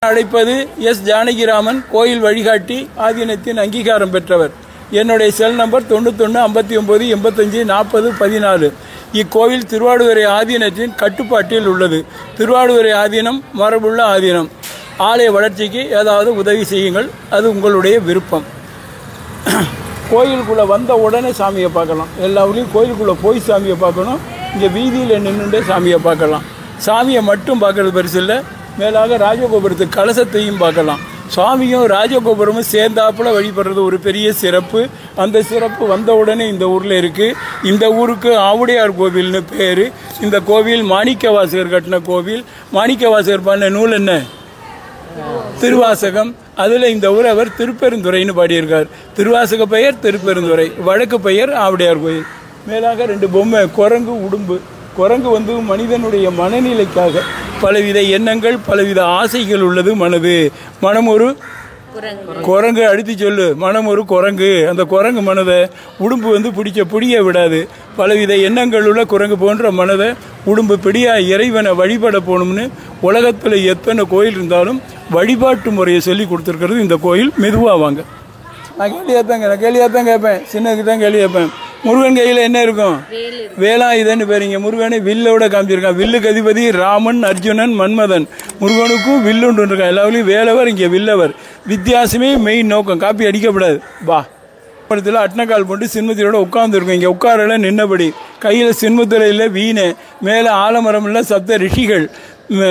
அழைப்பது எஸ் ஜானகிராமன், கோயில் வழிகாட்டி, ஆதீனத்தின் அங்கீகாரம் பெற்றவர். என்னுடைய செல் நம்பர் 9159854014. இக்கோவில் திருவாடுதுறை ஆதீனத்தின் கட்டுப்பாட்டில் உள்ளது. திருவாடுதுறை ஆதீனம் மரபுள்ள ஆதீனம். ஆலய வளர்ச்சிக்கு ஏதாவது உதவி செய்யுங்கள், அது உங்களுடைய விருப்பம். கோயிலுக்குள்ளே வந்த உடனே சாமியை பார்க்கலாம். எல்லா ஊர்லேயும் கோயிலுக்குள்ளே போய் சாமியை பார்க்கணும். இங்கே வீதியில் நின்றுட்டே சாமியை பார்க்கலாம். சாமியை மட்டும் பார்க்கறது பெருசு இல்லை, மேலாக ராஜகோபுரத்து கலசத்தையும் பார்க்கலாம். சுவாமியும் ராஜகோபுரமும் சேர்ந்தாப்புல வழிபடுறது ஒரு பெரிய சிறப்பு. அந்த சிறப்பு வந்த உடனே இந்த ஊரில் இருக்குது. இந்த ஊருக்கு ஆவுடையார் கோவில்னு பேர். இந்த கோவில் மாணிக்கவாசகர் கட்டின கோவில். மாணிக்கவாசகர் பண்ண நூல் என்ன? திருவாசகம். அதில் இந்த ஊர் அவர் திருப்பெருந்துறைன்னு பாடியிருக்கார். திருவாசக பெயர் திருப்பெருந்துறை, வழக்கு பெயர் ஆவுடையார் கோயில். மேலாக 2 பொம்மை, குரங்கு, உடும்பு. குரங்கு மனிதனுடைய மனநிலைக்காக பலவித எண்ணங்கள், பலவித ஆசைகள் உள்ளது மனது. மனம் ஒரு குரங்கு, அழுத்தி சொல்லு, மனம் ஒரு குரங்கு. அந்த குரங்கு மனதை உடும்பு பிடிய விடாது. பலவித எண்ணங்கள் உள்ள குரங்கு போன்ற மனதை உடும்பு பிடியா இறைவனை வழிபட போகணும்னு உலகத்தில் எத்தனை கோயில் இருந்தாலும் வழிபாட்டு முறையை சொல்லி கொடுத்துருக்கிறது இந்த கோயில். மெதுவாக வாங்க. நான் கேள்வியாக தான் கேட்பேன், சின்னதுக்கு தான் கேள்வி கேட்பேன். முருகன் கையில் என்ன இருக்கும்? வேலாயுதன்னு பேருங்க. முருகனை வில்லோட காமிச்சிருக்கான். வில்லுக்கு அதிபதி ராமன், அர்ஜுனன், மன்மதன். முருகனுக்கும் வில்லுண்டு இருக்கான். எல்லாவிலையும் வேலவர், இங்கே வில்லவர். வித்தியாசமே மெயின் நோக்கம். காப்பி அடிக்கப்படாது. வா படத்தில் அட்னக்கால் போட்டு சின்மத்திலோட உட்காந்துருக்கும். இங்கே உட்காரல நின்னபடி. கையில் சின்மத்தில் இல்லை வீணை, மேலே ஆலமரம் இல்லை சப்த ரிஷிகள்.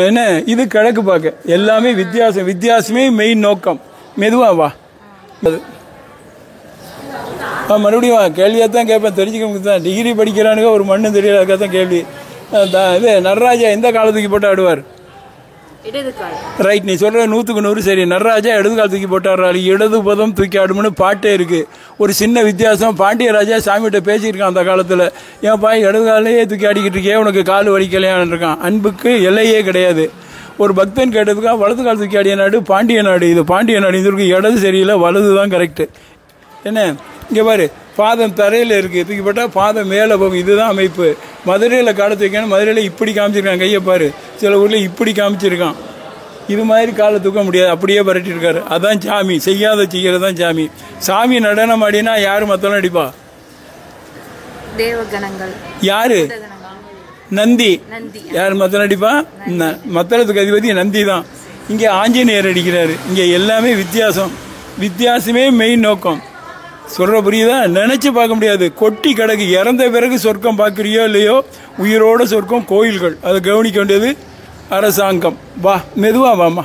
என்ன இது கிழக்கு பார்க்க. எல்லாமே வித்தியாசம். வித்தியாசமே மெயின் நோக்கம். மெதுவா வா. மறுபடியும் கேள்வியாக தான் கேட்பேன், தெரிஞ்சுக்க தான். டிகிரி படிக்கிறானுங்க, ஒரு மண்ணு தெரியல, அதுக்காக தான் கேள்வி. இது நடராஜா எந்த காலத்துக்கு போட்டு ஆடுவார்? ரைட், நீ சொல்கிற 100க்கு 100 சரி. நடராஜா இடது கால் தூக்கி போட்டு ஆடுறாரு. இடது பதம் தூக்கி ஆடுமுன்னு பாட்டே இருக்குது. ஒரு சின்ன வித்தியாசம். பாண்டியராஜா சாமிகிட்ட பேசியிருக்கான் அந்த காலத்தில். ஏன்ப்பா இடது காலையே தூக்கி ஆடிக்கிட்டு இருக்கே, உனக்கு கால் வலிக்கலையான்னு இருக்கான். அன்புக்கு எல்லையே கிடையாது. ஒரு பக்தன் கேட்டதுக்காக வலது கால் தூக்கி ஆடிய நாடு பாண்டிய நாடு. இது பாண்டிய நாடு. இதற்கு இடது சரியில்லை, வலது தான் கரெக்டு. என்ன இங்கே பாரு, பாதம் தரையில் இருக்குது, தூக்கி போட்டால் பாதம் மேலே போகும். இதுதான் அமைப்பு. மதுரையில் காலை தூக்கணும். மதுரையில் இப்படி காமிச்சிருக்கான் கையை பாரு. சில ஊரில் இப்படி காமிச்சிருக்கான். இது மாதிரி காலை தூக்க முடியாது, அப்படியே பரட்டியிருக்காரு. அதான் சாமி. செய்யாத செய்கிறது தான் சாமி. சாமி நடனம் ஆடினா யார் மத்தளம் அடிப்பா? தேவகணங்கள். யாரு? நந்தி. யார் மத்தளம் அடிப்பா? மத்தளத்துக்கு அதிபதி நந்தி தான். இங்கே ஆஞ்சநேயர் அடிக்கிறாரு. இங்கே எல்லாமே வித்தியாசம். வித்தியாசமே மெயின் நோக்கம். சொல்கிற புரியுதா? நினச்சி பார்க்க முடியாது. கொட்டி கிடக்கு. இறந்த பிறகு சொர்க்கம் பார்க்குறியோ இல்லையோ, உயிரோட சொர்க்கம் கோயில்கள். அதை கவனிக்க வேண்டியது அரசாங்கம். வா மெதுவாக வாமா.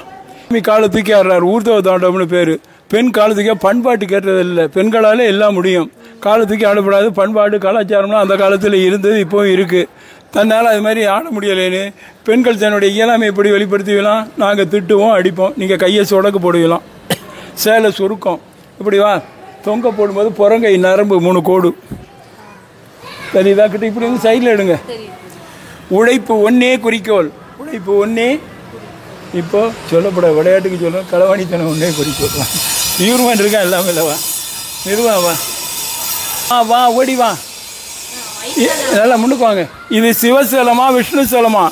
காலை தூக்கி ஆடுறாரு. ஊர்த்தவ தாண்டவம்னு பேர். பெண் காலை தூக்கி பண்பாட்டு கேட்டது இல்லை. பெண்களால் எல்லாம் முடியும். காலை தூக்கி ஆடப்படாது. பண்பாடு கலாச்சாரம்லாம் அந்த காலத்தில் இருந்தது, இப்போவும் இருக்குது. தன்னால் அது மாதிரி ஆட முடியலேன்னு பெண்கள் தன்னுடைய இயலாமை எப்படி வெளிப்படுத்திக்கலாம்? நாங்கள் திட்டுவோம், அடிப்போம். நீங்கள் கையை சொடக்கு போடுவலாம். சேலை சுருக்கம். இப்படி வா. தொங்க போடும்போது புறங்கை நரம்பு 3 கோடு சரிதா கிட்ட. இப்படி சைடில் எடுங்க. உழைப்பு ஒன்னே குறிக்கோள். உழைப்பு ஒன்னே. இப்போ சொல்லப்பட விளையாட்டுக்கு சொல்ல களவாணித்தனம் ஒன்னே குறிக்கோள். தீவிரமாக இருக்கா எல்லாமே. இல்லைவா மெதுவா வா. வா ஓடி வா. நல்லா முன்னுக்கு வாங்க. இது சிவசேலமா விஷ்ணு சேலமா?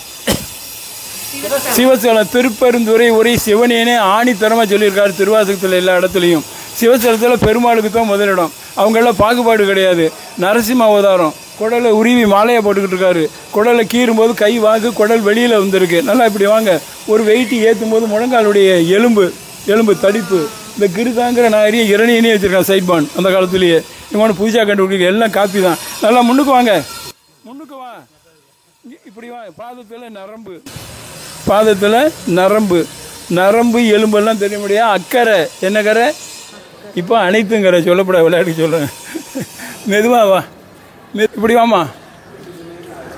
சிவசேலம். திருப்பெருந்துறை ஒரே சிவனேனே ஆணித்தரமாக சொல்லியிருக்காரு திருவாசகத்தில். எல்லா இடத்துலையும் சிவசேலத்தில் பெருமாளுக்கு தான் முதலிடம். அவங்களெல்லாம் பாகுபாடு கிடையாது. நரசிம்ம அவதாரம். குடலை உருவி மாலையை போட்டுக்கிட்டு இருக்காரு. குடலை கீறும்போது கை வாக்கு குடல் வெளியில் வந்திருக்கு. நல்லா இப்படி வாங்க. ஒரு வெயிட்டு ஏற்றும் போது முழங்காலுடைய எலும்பு தடிப்பு. இந்த கிருதாங்கிற நாகரியை இரணியனே வச்சுருக்கான் சைட்பான் அந்த காலத்துலேயே. இவங்க புதுசாக கண்டுபிடிக்க எல்லாம் காப்பி தான். நல்லா முன்னுக்கு வாங்க. முன்னுக்கு வா. இப்படி வா. பாதத்தில் நரம்பு எலும்பெல்லாம் தெரிய முடியாது. அக்கறை என்ன கரை? இப்போ அனைத்துங்கிற சொல்லப்பட விளையாட்டு சொல்கிறேன். மெதுவா வா. இப்படி வாமா.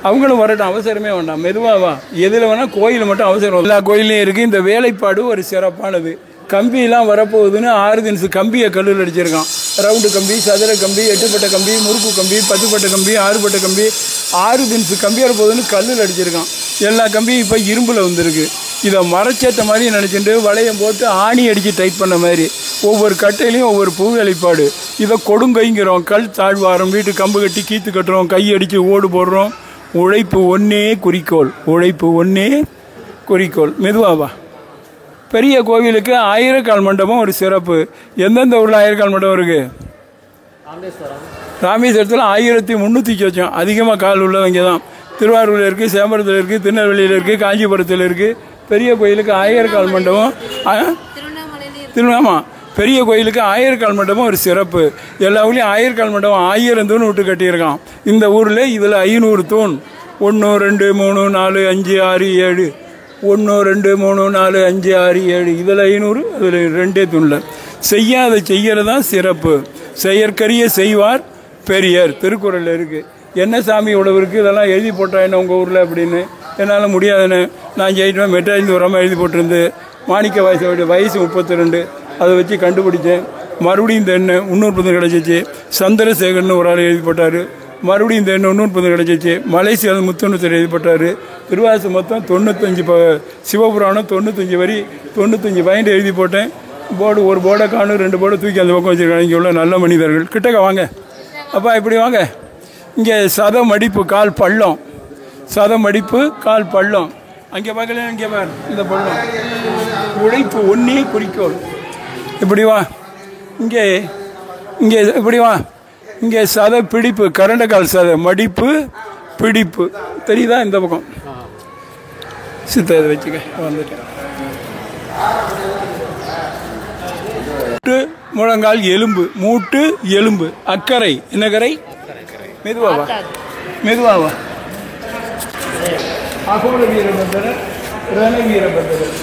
அவங்களும் வரட்டும், அவசரமே வேண்டாம். மெதுவா வா. எதில் வேணால் கோயில் மட்டும் அவசரம். எல்லா கோயிலையும் இருக்குது. இந்த வேலைப்பாடு ஒரு சிறப்பானது. கம்பியெல்லாம் வரப்போகுதுன்னு 6 தினசு கம்பியை கல்லில் அடிச்சிருக்கான். ரவுண்டு கம்பி, சதுர கம்பி, 8பட்ட கம்பி, முறுக்கு கம்பி, 10பட்ட கம்பி, 6பட்ட கம்பி. 6 தினசு கம்பி வரப்போகுதுன்னு கல்லில் அடிச்சிருக்கான். எல்லா கம்பியும் இப்போ இரும்பில் வந்துருக்கு. இதை மரச்சேத்த மாதிரி நினச்சிட்டு வளையம் போட்டு ஆணி அடித்து டைட் பண்ண மாதிரி ஒவ்வொரு கட்டையிலையும் ஒவ்வொரு பூ வேலைப்பாடு. இதை கொடுங்கைங்கிறோம். கல் தாழ்வாரம். வீட்டு கம்பு கட்டி கீத்து கட்டுறோம். கை அடித்து ஓடு போடுறோம். உழைப்பு ஒன்னே குறிக்கோள். உழைப்பு ஒன்னே குறிக்கோள். மெதுவா வா. பெரிய கோவிலுக்கு ஆயிரக்கால் மண்டபம் ஒரு சிறப்பு. எந்தெந்த ஊரில் ஆயிரக்கால் மண்டபம் இருக்குது? ராமேஸ்வரத்தில் 1300 சொச்சம். அதிகமாக கால் உள்ளவங்க தான். திருவாரூரில் இருக்குது, சேம்பரத்தில் இருக்குது, திருநெல்வேலியில் இருக்குது, காஞ்சிபுரத்தில் இருக்குது. பெரிய கோயிலுக்கு ஆயிரக்கால் மண்டபம். திருவண்ணாமா பெரிய கோயிலுக்கு ஆயிரக்கால் மண்டபம் ஒரு சிறப்பு. எல்லா ஊர்லேயும் ஆயிரக்கால் மண்டபம் 1000 தூண் விட்டு கட்டியிருக்கான். இந்த ஊரில் இதில் 500 தூண். 1 2 3 4 5 6 7 1 2 3 4 5 6 7 இதில் 500, அதில் 2 தூணில். செய்யாத செய்யறதான் சிறப்பு. செயற்கரிய செய்வார் பெரியர் திருக்குறளில் இருக்குது. என்ன சாமி இவ்வளவு இருக்குது, இதெல்லாம் எழுதி போட்டா என்ன உங்கள் ஊரில் அப்படின்னு. என்னால் முடியாதுன்னு நான் ஜெயிட்டேன். மெட்ராஜ் உரமாக எழுதி போட்டிருந்து மாணிக்க வாசோடைய வயசு 32, அதை வச்சு கண்டுபிடிச்சேன். மறுபடியும் இந்த எண்ணெய் 330 கிடச்சிச்சு. சந்திரசேகர்னு ஒரு ஆள் எழுதி போட்டார். மறுபடியும் இந்த எண்ணெய் 330 கிடச்சிச்சு. மலேசியாவில் முத்தொண்ணூத்தர் எழுதி போட்டார். திருவாசு மொத்தம் 95, சிவபுராணம் 95 வரி 95 பாயிண்ட் எழுதி போட்டேன். போர்டு ஒரு போர்டை காணும், 2 போர்டை தூக்கி அந்த பக்கம் வச்சுருக்காங்க. இங்கே உள்ள நல்ல மனிதர்கள் கிட்டக்க வாங்க. அப்பா இப்படி வாங்க. இங்கே சதம் அடிப்பு கால் பள்ளம், சதம் அடிப்பு கால் பள்ளம். அங்கே பார்க்கல, இங்கே பார் இந்த பள்ளம். உழைப்பு ஒன்றே குறிக்கோள். இப்படி வா. இங்கே இங்கே இப்படி வா. இங்கே சத பிடிப்பு, கரண்டக்கால் சத மடிப்பு பிடிப்பு தெரியுதா? இந்த பக்கம் சித்த இதை வச்சுக்க வந்துட்டேன். முழங்கால் எலும்பு, மூட்டு எலும்பு. அக்கறை என்ன கரை? மெதுவாவா மெதுவாவா. அகோல வீரபத்திரர், ரண வீரபத்திரர்,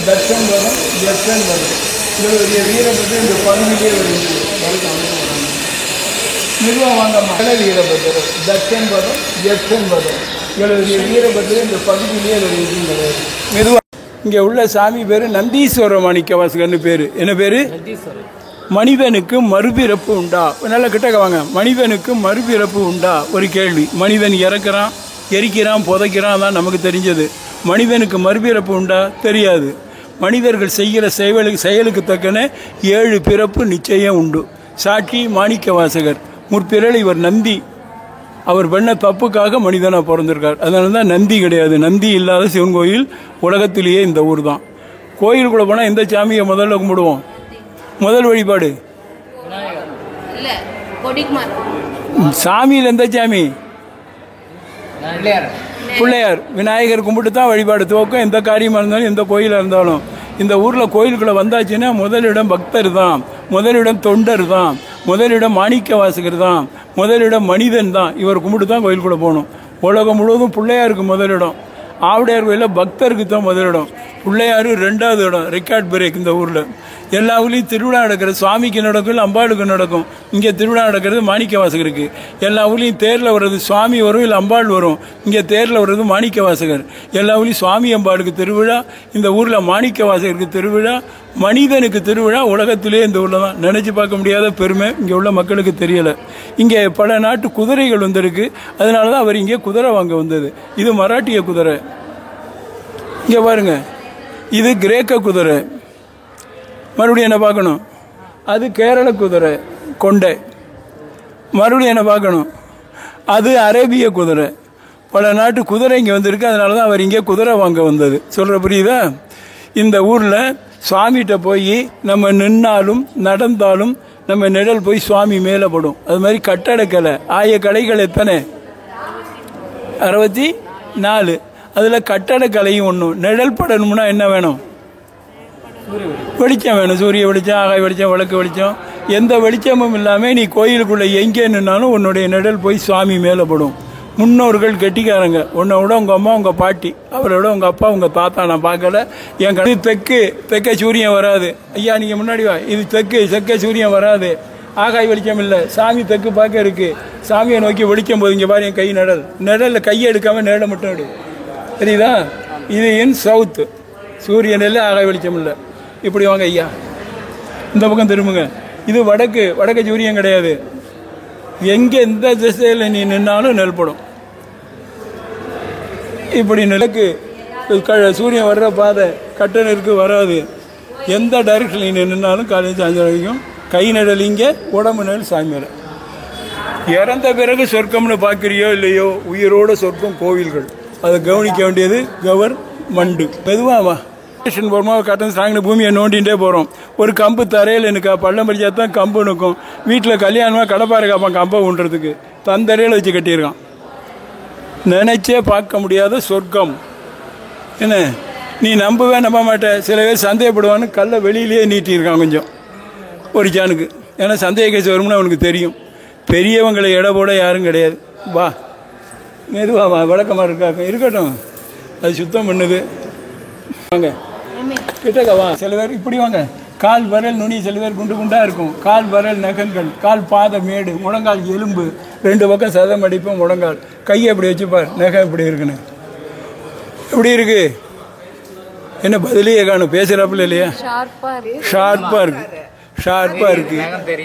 தட்சன் வரம், ஜட்சன் வரம். இவருடைய வீரபத்திரர் இந்த பகுதியிலே வருகிறது. மெதுவாக வாங்க. மகள வீரபத்திரர், தட்சன் வரம், ஜட்சன் வரம். இவருடைய வீரபத்திரர் இந்த பகுதியிலே வருகிறது. மெதுவாக. இங்கே உள்ள சாமி பேர் நந்தீஸ்வர மாணிக்க வாசகர்னு பேர். என்ன பேர்? மனிதனுக்கு மறுபிறப்பு உண்டா? நல்ல கிட்டக்க வாங்க. மனிதனுக்கு மறுபிறப்பு உண்டா? ஒரு கேள்வி. மனிதன் இறக்குறான், எரிக்கிறான், புதைக்கிறான், அதான் நமக்கு தெரிஞ்சது. மனிதனுக்கு மறுபிறப்பு உண்டா? தெரியாது. மனிதர்கள் செய்கிற செயலுக்கு தக்கன 7 பிறப்பு நிச்சயம் உண்டு. சாட்சி மாணிக்க வாசகர். முற்பிறல் இவர் நந்தி. அவர் பண்ண தப்புக்காக மனிதனாக பிறந்திருக்கார். அதனால தான் நந்தி கிடையாது. நந்தி இல்லாத சிவன் கோயில் உலகத்திலேயே இந்த ஊர் தான். கோயிலுக்குள்ளே போனால் எந்த சாமியை முதல்ல கும்பிடுவோம்? முதல் வழிபாடு சாமியில் எந்த சாமி? பிள்ளையார். விநாயகர் கும்பிட்டு தான் வழிபாடு துவக்கம். எந்த காரியமாக இருந்தாலும், எந்த கோயிலாக இருந்தாலும். இந்த ஊரில் கோயிலுக்குள்ளே வந்தாச்சுன்னா முதலிடம் பக்தர் தான், முதலிடம் தொண்டர் தான், முதலிடம் மாணிக்க வாசகர் தான், முதலிடம் மனிதன் தான். இவர் கும்பிட்டு தான் கோயிலுக்குள்ளே போகணும். உலகம் முழுவதும் பிள்ளையாருக்கு முதலிடம். ஆவுடையார் கோயிலில் பக்தருக்கு தான் முதலிடம். பிள்ளையாரு 2வது இடம். ரெக்கார்ட் பிரேக் இந்த ஊரில். எல்லா ஊர்லேயும் திருவிழா நடக்கிறது. சுவாமிக்கு நடக்கும், அம்பாளுக்கு நடக்கும். இங்கே திருவிழா நடக்கிறது மாணிக்க வாசகருக்கு. எல்லா ஊர்லேயும் தேரில் வர்றது சுவாமி வரும், இல்லை அம்பாள் வரும். இங்கே தேரில் வர்றது மாணிக்க வாசகர். எல்லா ஊர்லேயும் சுவாமி அம்பாளுக்கு திருவிழா. இந்த ஊரில் மாணிக்க வாசகருக்கு திருவிழா. மனிதனுக்கு திருவிழா உலகத்திலே இந்த ஊரில் தான். நினச்சி பார்க்க முடியாத பெருமை இங்கே உள்ள மக்களுக்கு தெரியலை. இங்கே பல நாட்டு குதிரைகள் வந்திருக்கு. அதனால தான் அவர் இங்கே குதிரை வாங்க வந்தது. இது மராட்டிய குதிரை. இங்கே பாருங்க, இது கிரேக்க குதிரை. மறுபடியும் என்ன பார்க்கணும்? அது கேரள குதிரை கொண்டை. மறுபடியும் என்ன பார்க்கணும்? அது அரேபிய குதிரை. பல நாட்டு குதிரை இங்கே வந்திருக்கு. அதனால தான் அவர் இங்கே குதிரை வாங்க வந்தது. சொல்கிற புரியுதா? இந்த ஊரில் சுவாமிகிட்ட போய் நம்ம நின்னாலும் நடந்தாலும் நம்ம நிழல் போய் சுவாமி மேலே படும். அது மாதிரி கட்டடக்கலை. கலைகள் எத்தனை? 64. அதில் கட்டடக்கலையும் ஒன்று. நிழல் படணும்னா என்ன வேணும்? வெளிச்சம் வேணும். சூரிய வெளிச்சம், ஆகாய வெளிச்சம், விளக்கு வெளிச்சம். எந்த வெளிச்சமும் இல்லாமல் நீ கோயிலுக்குள்ளே எங்கே நின்னாலும் உன்னுடைய நிழல் போய் சுவாமி மேலே படும். முன்னோர்கள் கெட்டிக்காரங்க. உன்னை விட உங்கள் அம்மா, உங்கள் பாட்டி, அவரை விட உங்கள் அப்பா, உங்கள் தாத்தா நான் பார்க்கல. என் கணக்கு தெற்கே சூரியன் வராது. ஐயா நீங்கள் முன்னாடி வா. இது தெற்கே சூரியன் வராது. ஆகாய வெளிச்சம் இல்லை. சாமி தெற்கு பார்க்க இருக்குது. சாமியை நோக்கி வெளிக்கும் போது இங்கே பாரு என் கை நிழலில் கையை எடுக்காமல் நிழலை மட்டும் எடு. தெரியுதா? இது இன் சவுத்து. சூரியன் இல்லை, ஆகாய வெளிச்சம் இல்லை. இப்படி வாங்க ஐயா, இந்த பக்கம் திரும்புங்க. இது வடக்கு சூரியன் கிடையாது. எங்கே எந்த திசையில் நீ நின்னாலும் நெல்படும். இப்படி நிலக்கு சூரியன் வர்ற பாதை கட்டணருக்கு வராது. எந்த டைரக்ஷன் நீ நின்னாலும் காலையில் சாயந்தரம் வரைக்கும் கை நிழலிங்க, உடம்பு நிழல் சாமி மேலே. இறந்த பிறகு சொர்க்கம்னு பார்க்குறியோ இல்லையோ, உயிரோட சொர்க்கம் கோவில்கள். அதை கவனிக்க வேண்டியது கவர்மெண்ட். மெதுவாவா போகிறோமா கட்டன் ஸ்ட்ராங்கில் பூமியை நோண்டிகிட்டே போகிறோம். ஒரு கம்பு தரையில் நிற்கா, பள்ளம் பறிச்சா தான் கம்பு நிற்கும். வீட்டில் கல்யாணமாக கடப்பாறை காப்பான் கம்பை ஊன்றதுக்கு தந்தரையில் வச்சு கட்டியிருக்கான். நினைச்சே பார்க்க முடியாத சொர்க்கம். என்ன நீ நம்பவே நம்ப மாட்டே. சில பேர் சந்தேகப்படுவான்னு கல்லை வெளியிலேயே நீட்டியிருக்கான் கொஞ்சம் ஒரு ஜானுக்கு. ஏன்னா சந்தேக கேஸ் வரும்னு அவனுக்கு தெரியும். பெரியவங்களை எடை போட யாரும் கிடையாது. வா மெதுவா வா, விளக்கமாக இருக்காங்க இருக்கட்டும், அது சுத்தம் பண்ணுது. வாங்க கிட்டக்க வா. சில பேர் இப்படி வாங்க, கால் விரல் நுனி சில பேர் குண்டு குண்டாக இருக்கும். கால் விரல் நகங்கள், கால் பாத மேடு, முழங்கால் எலும்பு, 2 பக்கம் சதம் அடிப்போம் முழங்கால். கையை இப்படி வச்சுப்பார், நகை இப்படி இருக்குன்னு. எப்படி இருக்கு? என்ன பதிலையே காணும், பேசுகிறாப்புல இல்லையா? ஷார்ப்பாக இருக்கு, ஷார்ப்பாக இருக்கு,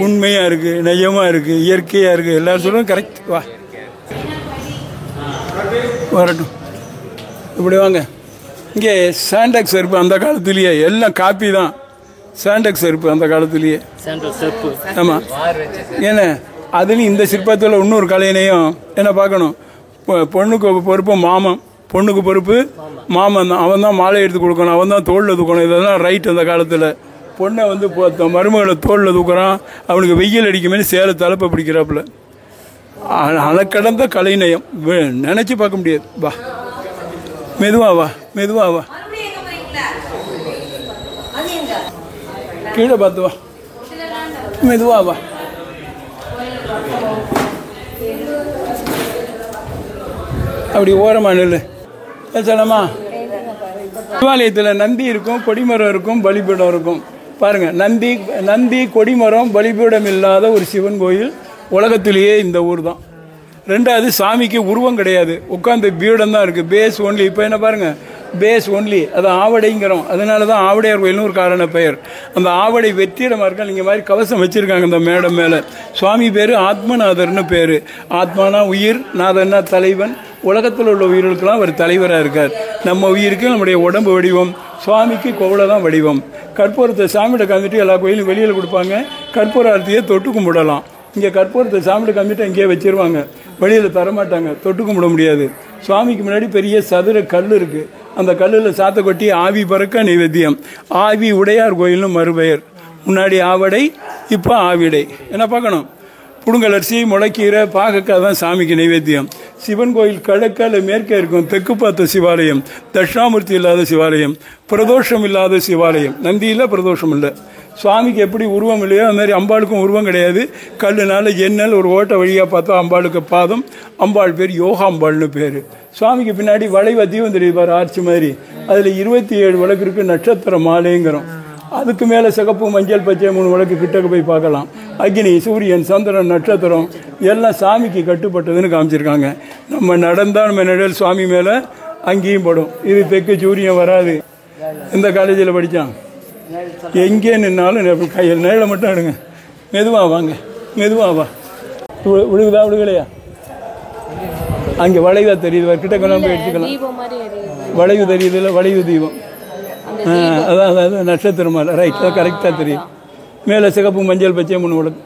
உண்மையாக இருக்கு, நயமாக இருக்கு, இயற்கையாக இருக்கு. எல்லாரும் சொல்லுவோம் கரெக்ட். வா வரட்டும், இப்படி வாங்க. இங்கே சாண்டக்ஸ் செருப்பு அந்த காலத்துலேயே எல்லாம் காப்பி தான். சாண்டக்ஸ் செருப்பு அந்த காலத்துலேயே. ஆமாம். ஏன்னா அதுலேயும் இந்த சிற்பத்தில் இன்னொரு கலையினையும் என்ன பார்க்கணும். பொண்ணுக்கு பொறுப்பு மாமன், பொண்ணுக்கு பொறுப்பு மாமன் தான். அவன் தான் மாலை எடுத்து கொடுக்கணும், அவன் தான் தோளில் தூக்கணும். இதெல்லாம் ரைட் அந்த காலத்தில். பொண்ணை வந்து மருமகளை தோளில் தூக்குறான், அவனுக்கு வெயில் அடிக்குமே சேலை தலைப்பை பிடிக்கிறாப்புல. அளக்கடந்த கலைநயம் நினச்சி பார்க்க முடியாது. வா மெதுவா வா, மெதுவா வா, கீழே பார்த்து வா, மெதுவா வா. அப்படி ஓரமாக நில்லு. பேசலாமா? சிவாலயத்தில் நந்தி இருக்கும், கொடிமரம் இருக்கும், பலிபீடம் இருக்கும். பாருங்க, நந்தி கொடிமரம் பலிபீடம் இல்லாத ஒரு சிவன் கோயில் உலகத்திலேயே இந்த ஊர் தான். 2வது, சாமிக்கு உருவம் கிடையாது, உட்காந்து பீடம் தான் இருக்குது. Base only. இப்போ என்ன பாருங்கள், பேஸ் ஒன்லி, அது ஆவடைங்கிறோம். அதனால தான் ஆவடையார் கோயில்னு ஒரு காரண பெயர். அந்த ஆவடை வெற்றிடமாக இருக்கா. நீங்கள் மாதிரி கவசம் வச்சுருக்காங்க இந்த மேடம் மேலே. சுவாமி பேர் ஆத்மநாதர்னு பேர். ஆத்மானா உயிர், நாதன்னா தலைவன். உலகத்தில் உள்ள உயிர்களுக்கெல்லாம் அவர் தலைவராக இருக்கார். நம்ம உயிருக்கு நம்முடைய உடம்பு வடிவம், சுவாமிக்கு கோவில தான் வடிவம். கற்பூரத்தை சாமிகிட்ட காமிட்டு எல்லா கோயிலும் வெளியில் கொடுப்பாங்க. கற்பூர ஆரத்தியை தொட்டு கும்பிடலாம். இங்கே கற்பூரத்தை சாமிகிட்ட காமிட்டு இங்கேயே வச்சிருவாங்க, வெளியில் தரமாட்டாங்க, தொட்டு கும்பிட முடியாது. சுவாமிக்கு முன்னாடி பெரிய சதுர கல் இருக்குது. அந்த கல்லில் சாத்த கொட்டி ஆவி பறக்க நைவேத்தியம். ஆவி உடையார் கோயில்னு மறுபெயர். முன்னாடி ஆவடை, இப்போ ஆவிடை. என்ன பார்க்கணும்? புடுங்கலரிசி, முளைக்கீரை, பாகக்காய் தான் சாமிக்கு நைவேத்தியம். சிவன் கோயில் கிழக்கால மேற்கே இருக்கும். தெற்கு பார்த்த சிவாலயம், தட்சிணாமூர்த்தி இல்லாத சிவாலயம், பிரதோஷம் இல்லாத சிவாலயம். நந்தியில் பிரதோஷம் இல்லை. சுவாமிக்கு எப்படி உருவம் இல்லையோ அது மாதிரி அம்பாளுக்கும் உருவம் கிடையாது. கல்லுனால எண்ணல் ஒரு ஓட்ட வழியாக பார்த்தா அம்பாளுக்கு பாதம். அம்பாள் பேர் யோகாம்பாள்னு பேர். சுவாமிக்கு பின்னாடி வளைவ தீபம் தெரியுது, ஆர்ச்சி மாதிரி. அதில் 27 விளக்கு இருக்குது. நட்சத்திர மாலைங்கிறோம். அதுக்கு மேலே சிகப்பு, மஞ்சள், பச்சை 3 விளக்கு கிட்டக்கு போய் பார்க்கலாம். அக்னி, சூரியன், சந்திரன், நட்சத்திரம் எல்லாம் சாமிக்கு கட்டுப்பட்டதுன்னு காமிச்சிருக்காங்க. நம்ம நடந்தால் நம்ம நிழல் சுவாமி மேலே அங்கேயும் படும். இது தெற்கு சூரியன் வராது. இந்த காலேஜில் படித்தான். எங்கே நின்னாலும் கையில் நிழலை மட்டும் எடுங்க. மெதுவாக வாங்க, மெதுவாக வா. விழுகுதா விழுகலையா? அங்கே வளைவா தெரியுது, கிட்ட கொண்டு போய் எடுத்துக்கலாம். வளைவு தெரியுது இல்லை? வளைவு தீபம். அதான் நட்சத்திரம் மேலே ரைட், தான் கரெக்டாக தெரியும். மேலே சிகப்பு, மஞ்சள், பச்சை 3 விளக்கு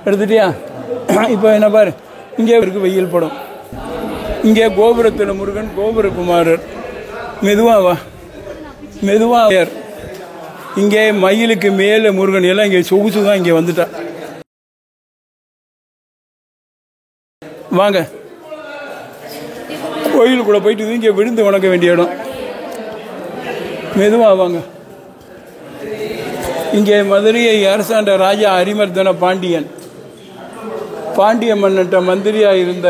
எடுத்துட்டியா? இப்போ என்ன பாரு, இங்கே இருக்கு வெயில் படம். இங்கே கோபுரத்தில் முருகன், கோபுரகுமாரர். மெதுவா வா, மெதுவா. இங்கே மயிலுக்கு மேலே முருகன் எல்லாம் இங்கே சொகுசு தான். இங்கே வந்துட்டா வாங்க. கோயிலுக்குள்ளே போயிட்டு இங்கே விழுந்து வணங்க வேண்டிய இடம். மெதுவாக வாங்க. இங்கே மதுரையை அரசாண்ட ராஜா அரிமர்தன பாண்டியன், பாண்டிய மன்னன்ட்ட மந்திரியாக இருந்த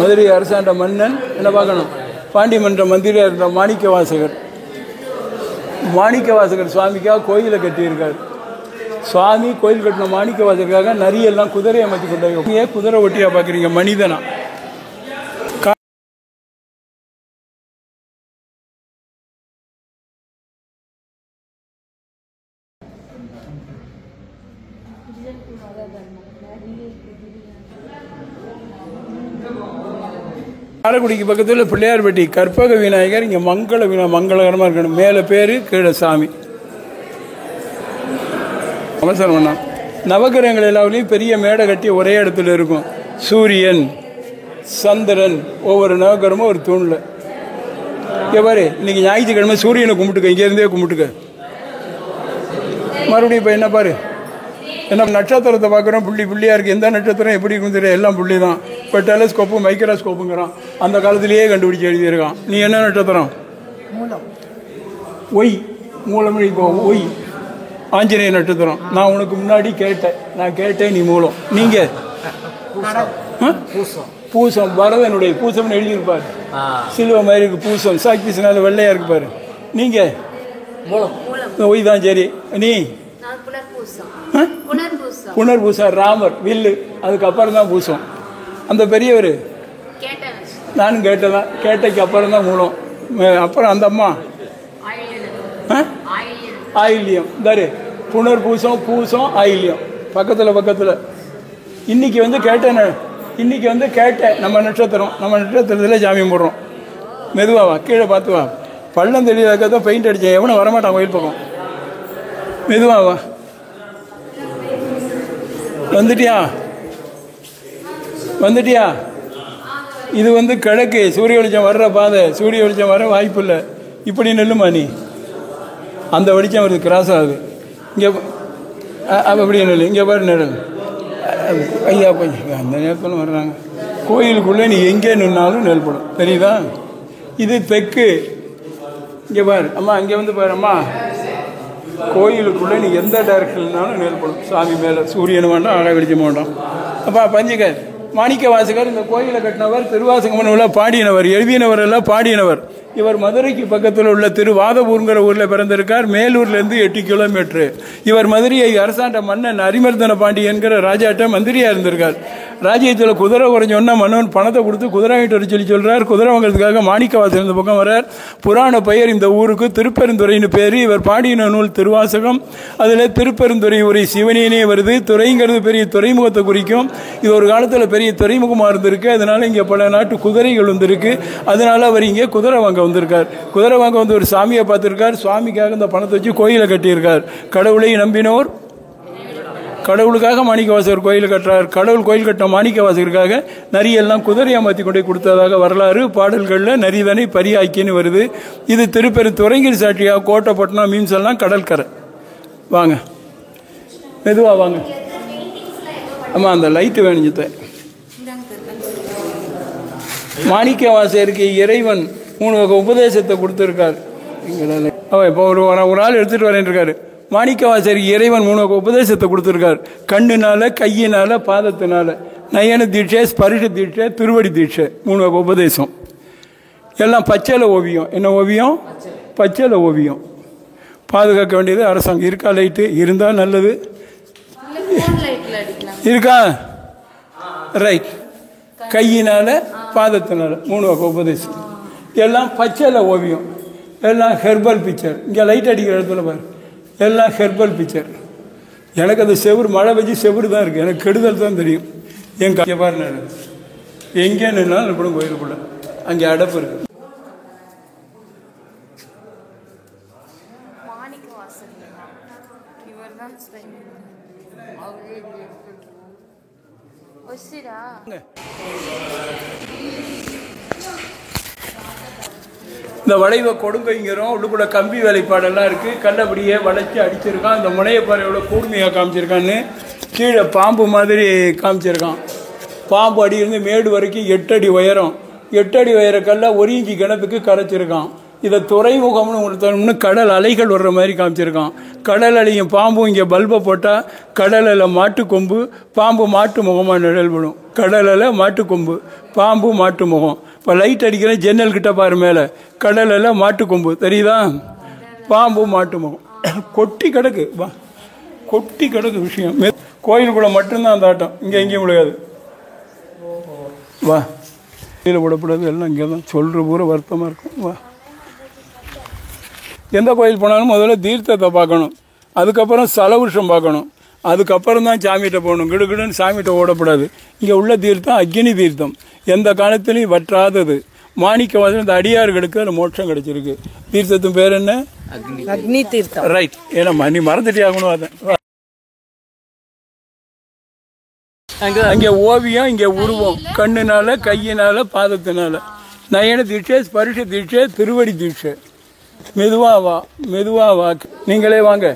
மதுரை அரசாண்ட மன்னன். என்ன பார்க்கணும்? பாண்டிய மன்ற மந்திரியாக இருந்த மாணிக்கவாசகர். மாணிக்கவாசகர் சுவாமிக்காக கோயிலை கட்டியிருக்கார். சுவாமி கோயில் கட்டின மாணிக்கவாசகருக்காக நரியெல்லாம் குதிரையை அமைத்து கொண்டாங்க. ஏன் குதிரை ஒட்டியாக பார்க்குறீங்க? மனிதனா? காரைக்குடிக்கு பக்கத்தில் பிள்ளையார்பட்டி கற்பக விநாயகர். இங்கே மங்களகரமாக இருக்கணும். மேலே பேர், கீழே சாமி. அவசரம் பண்ணா. நவகிரகங்கள் எல்லாத்துலேயும் பெரிய மேடை கட்டி ஒரே இடத்துல இருக்கும். சூரியன், சந்திரன், ஒவ்வொரு நவகிரகமும் ஒரு தூணில். இங்கே பாரு, இன்னைக்கு ஞாயிற்றுக்கிழமை சூரியனை கும்பிட்டுக்க, இங்கேருந்தே கும்பிட்டுக்க. மறுபடியும் இப்போ என்ன பாரு, என்ன நட்சத்திரத்தை பார்க்குறோம், புள்ளி புள்ளியாக இருக்குது. எந்த நட்சத்திரம் எப்படி இருக்கும் தெரியும், எல்லாம் புள்ளி தான். இப்போ டெலஸ்கோப்பு மைக்ரோஸ்கோப்புங்கிறான், அந்த காலத்திலேயே கண்டுபிடிச்சி எழுதியிருக்கான். நீ என்ன நட்சத்திரம்? ஒய், மூலம். இப்போ ஒய் ஆஞ்சநேய நட்சத்திரம். நான் உனக்கு முன்னாடி கேட்டேன், நீ மூலம். நீங்கள் பூசம், பரதனுடைய பூசம்னு எழுதியிருப்பார், சிலுவை மாதிரி இருக்கு பூசம். சாக்கி சினாத வெள்ளையா இருக்கு பாரு. நீங்க ஒய் தான். சரி, நீ புனர்பூசம், ராமர் வில்லு, அதுக்கப்புறம் தான் பூசம். அந்த பெரியவர் நானும் கேட்டதான், கேட்டைக்கு அப்புறம் தான் மூலம். அப்புறம் அந்த அம்மா ஆயில்யம் தாரு. புனர்பூசம், பூசம், ஆயில்யம் பக்கத்தில். இன்னைக்கு வந்து கேட்டேன் நம்ம நட்சத்திரத்தில் சாமி போடுறோம். மெதுவாவா, கீழே பார்த்து வா. பள்ளம் தெளிவாக்க தான் பெயிண்ட் அடித்தேன், எவனும் வரமாட்டான் கோயில் பக்கம். மெதுவாவா. வந்துட்டியா? இது வந்து கிழக்கு, சூரிய வெளிச்சம் வர்ற பாதை. சூரிய வெளிச்சம் வர வாய்ப்பு இல்லை. இப்படி நெல்லுமா நீ, அந்த வெளிச்சம் வருது, கிராஸ் ஆகுது. இங்கே அப்படி நெல், இங்கே பாரு நெல். ஐயா கொஞ்சம் அந்த நேரத்தில் வர்றாங்க. கோயிலுக்குள்ளே நீ எங்கே நின்னாலும் நெல்படும், தெரியுதா? இது தெற்கு. இங்கே பாரு அம்மா, இங்கே வந்து பாரு அம்மா, கோயிலுக்குள்ளே நீ எந்த டைரக்ஷன்னாலும் நெல்படும். சாமி மேலே சூரியன் வேண்டாம், அழ வெளிச்சம் வேண்டாம். அப்பா பஞ்சிக மாணிக்க வாசகர் இந்த கோயிலை கட்டினவர், திருவாசகமனூரில் பாடினவர், எழுதினவர் எல்லாம் பாடினவர். இவர் மதுரைக்கு பக்கத்தில் உள்ள திருவாதபூர்ங்கிற ஊரில் பிறந்திருக்கார். மேலூர்லேருந்து 8 கிலோமீட்டரு. இவர் மதுரையை அரசாண்ட மன்னன் அரிமர்தன பாண்டி என்கிற ராஜாட்ட மந்திரியாக இருந்திருக்கார். ராஜ்யத்தில் குதிரை குறைஞ்சோன்னா மன்னன் பணத்தை கொடுத்து குதிரை வாங்கிட்டு சொல்கிறார். குதிரை வாங்கிறதுக்காக மாணிக்கவாசகர் இந்த பக்கம் வர்றார். புராண பெயர் இந்த ஊருக்கு திருப்பெருந்துறைன்னு பேர். இவர் பாடின நூல் திருவாசகம். அதில் திருப்பெருந்துறை உரை சிவனியனே வருது. துறைங்கிறது பெரிய துறைமுகத்தை குறிக்கும். இது ஒரு காலத்தில் பெரிய துறைமுகமாக இருந்திருக்கு. அதனால இங்கே பல நாட்டு குதிரைகள் வந்திருக்கு. அதனால அவர் இங்கே குதிரை வாங்க வந்திருக்கார். குதிரை வாங்க வந்து ஒரு சாமியை பார்த்துருக்கார். சுவாமிக்காக இந்த பணத்தை வச்சு கோயிலை கட்டியிருக்கார். கடவுளை நம்பினோர் கடவுளுக்காக மாணிக்கவாசகர் கோயில் கட்டுறார். கடவுள் கோயில் கட்டின மாணிக்கவாசகருக்காக நரியெல்லாம் குதிரையை மாற்றி கொண்டு கொடுத்ததாக வரலாறு பாடல்களில் நரிதனை பரியாக்கின்னு வருது. இது திருப்பெருந்துறைங்கிற சாட்சியாக கோட்டைப்பட்டினம் மீன்ஸ் எல்லாம் கடற்கரை. வாங்க மெதுவா வாங்க. ஆமாம், அந்த லைட்டு வேணுஞ்சித்த. மாணிக்கவாசகருக்கு இறைவன் 3 வகை உபதேசத்தை கொடுத்துருக்கார். இப்போ ஒரு ஆள் எடுத்துகிட்டு வரேன் இருக்காரு. மாணிக்கவாசகருக்கு இறைவன் 3 வகை உபதேசத்தை கொடுத்துருக்கார். கண்ணுனால, கையினால, பாதத்தினால. நயன தீட்சை, ஸ்பரிஷ தீட்சை, திருவடி தீட்சை, 3 வகை உபதேசம். எல்லாம் பச்சையில் ஓவியம். என்ன ஓவியம்? பச்சையில் ஓவியம். பாதுகாக்க வேண்டியது அரசாங்கம். இருக்கா லைட்டு? இருந்தால் நல்லது. இருக்கா? ரைட். கையினால, பாதத்தினால 3 வகை உபதேசம். எல்லாம் பச்சையில் ஓவியம். எல்லாம் ஹெர்பல் பிக்சர். இங்கே லைட் அடிக்கிற இடத்துல பாரு, எல்லாம் ஹெர்பல் பிக்சர். எனக்கு அந்த செவுறு, மழை வச்சு செவுறு தான் இருக்குது. எனக்கு கெடுதல் தான் தெரியும். என் கையை பாரு, நான் எங்கே நின்னாலும் இப்படி கோயிலுக்குள்ள அங்கே அடப்பு இருக்கு. இந்த வளைவை கொடுங்கைங்கிறோம். உள்ளுக்குள்ள கம்பி வேலைப்பாடெல்லாம் இருக்குது. கல்லபடியே வளைச்சி அடிச்சிருக்கான். இந்த முனையப்பாறை எவ்வளோ கூர்மையாக காமிச்சிருக்கான்னு. கீழே பாம்பு மாதிரி காமிச்சிருக்கான். பாம்பு அடியிருந்து மேடு வரைக்கும் 8 அடி உயரம். 8 அடி உயர கல்ல 1 இன்ச்சு கிணத்துக்கு கரைச்சிருக்கான். இதை துறைமுகம்னு ஒருத்தவனு கடல் அலைகள் வர்ற மாதிரி காமிச்சிருக்கான். கடல் அலையும் பாம்பும் இங்கே பல்பை போட்டால் கடலில் மாட்டு கொம்பு, பாம்பு மாட்டு முகமாக நிழல்படும். கடலில் மாட்டு கொம்பு, பாம்பு மாட்டு முகம். இப்போ லைட் அடிக்கிற ஜன்னல் கிட்ட பாரு, மேலே கடலில் மாட்டு கொம்பு தெரியுதா, பாம்பு மாட்டு முகம். கொட்டி கிடக்கு. வா, கொட்டி கிடக்கு விஷயம். கோயிலுக்குள்ள மட்டும்தான் அந்த ஆட்டம், இங்கே எங்கேயும் முடியாது. வா, கோயிலில் விடக்கூடாது, எல்லாம் இங்கே தான். சொல்கிற பூரா வருத்தமாக இருக்கும். வா, எந்த கோயில் போனாலும் முதல்ல தீர்த்தத்தை பார்க்கணும், அதுக்கப்புறம் சலவிருஷம் பார்க்கணும், அதுக்கப்புறம் தான் சாமிகிட்ட போகணும். கிடுகிடுன்னு சாமிகிட்ட ஓடக்கூடாது. இங்கே உள்ள தீர்த்தம் அக்னி தீர்த்தம், எந்த காலத்திலையும் வற்றாதது. மாணிக்கவாசகர் இந்த அடியார்களுக்கு அதில் மோட்சம் கிடைச்சிருக்கு. தீர்த்தத்தின் பேர் என்ன? அக்னி தீர்த்தம். ரைட். ஏன்னா நீ மறந்துட்டே ஆகணும். அதை அங்கே ஓவியம், இங்கே உருவம். கண்ணுனால, கையினால, பாதத்தினால. நயன தீட்சை, ஸ்பரிஷ தீட்சை, திருவடி தீட்சை. மெதுவாக வா, மெதுவாக வா. நீங்களே வாங்க.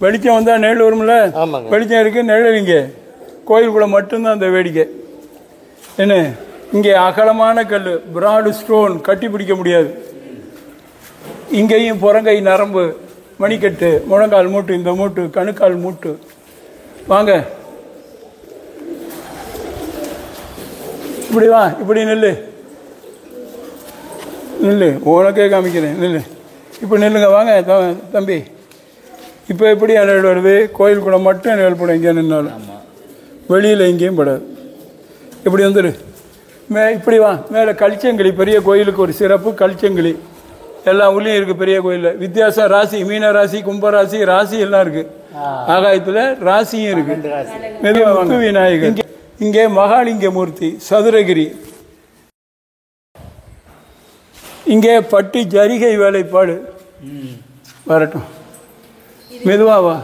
வெளிச்சம் வந்தால் நிழல் வரும்ல, வெளிச்சம் இருக்குது, நிழலிங்க. கோயிலுக்குள்ளே மட்டும்தான் அந்த வேடிக்கை. என்ன, இங்கே அகலமான கல், பிராடு ஸ்டோன், கட்டி பிடிக்க முடியாது. இங்கேயும் புறங்கை நரம்பு, மணிக்கட்டு, முழங்கால் மூட்டு, இந்த மூட்டு, கணுக்கால் மூட்டு. வாங்க, இப்படி வா, இப்படி நில்லு, நில்லு, உனக்கே காமிக்கிறேன், நில்லு. இப்போ நில்லுங்க, வாங்க தம்பி. இப்போ எப்படி நிழல் வருது? கோயிலுக்குள்ள மட்டும் நிழல் படும். இங்கே நின்னாலும் வெளியில் எங்கேயும் படாது. இப்படி வந்துடு. இப்படி வா. மேலே கல்ச்சங்கிளி, பெரிய கோயிலுக்கு ஒரு சிறப்பு கல்ச்சங்கிளி. எல்லா ஊர்லேயும் இருக்குது பெரிய கோயிலில். வித்தியாசம் ராசி, மீன ராசி, கும்பராசி, ராசி எல்லாம் இருக்குது. ஆகாயத்தில் ராசியும் இருக்குது. மெதுவாக விநாயகர். இங்கே மகாலிங்க மூர்த்தி, சதுரகிரி. இங்கே பட்டு ஜரிகை வேலைப்பாடு. வரட்டும், மெதுவாவா.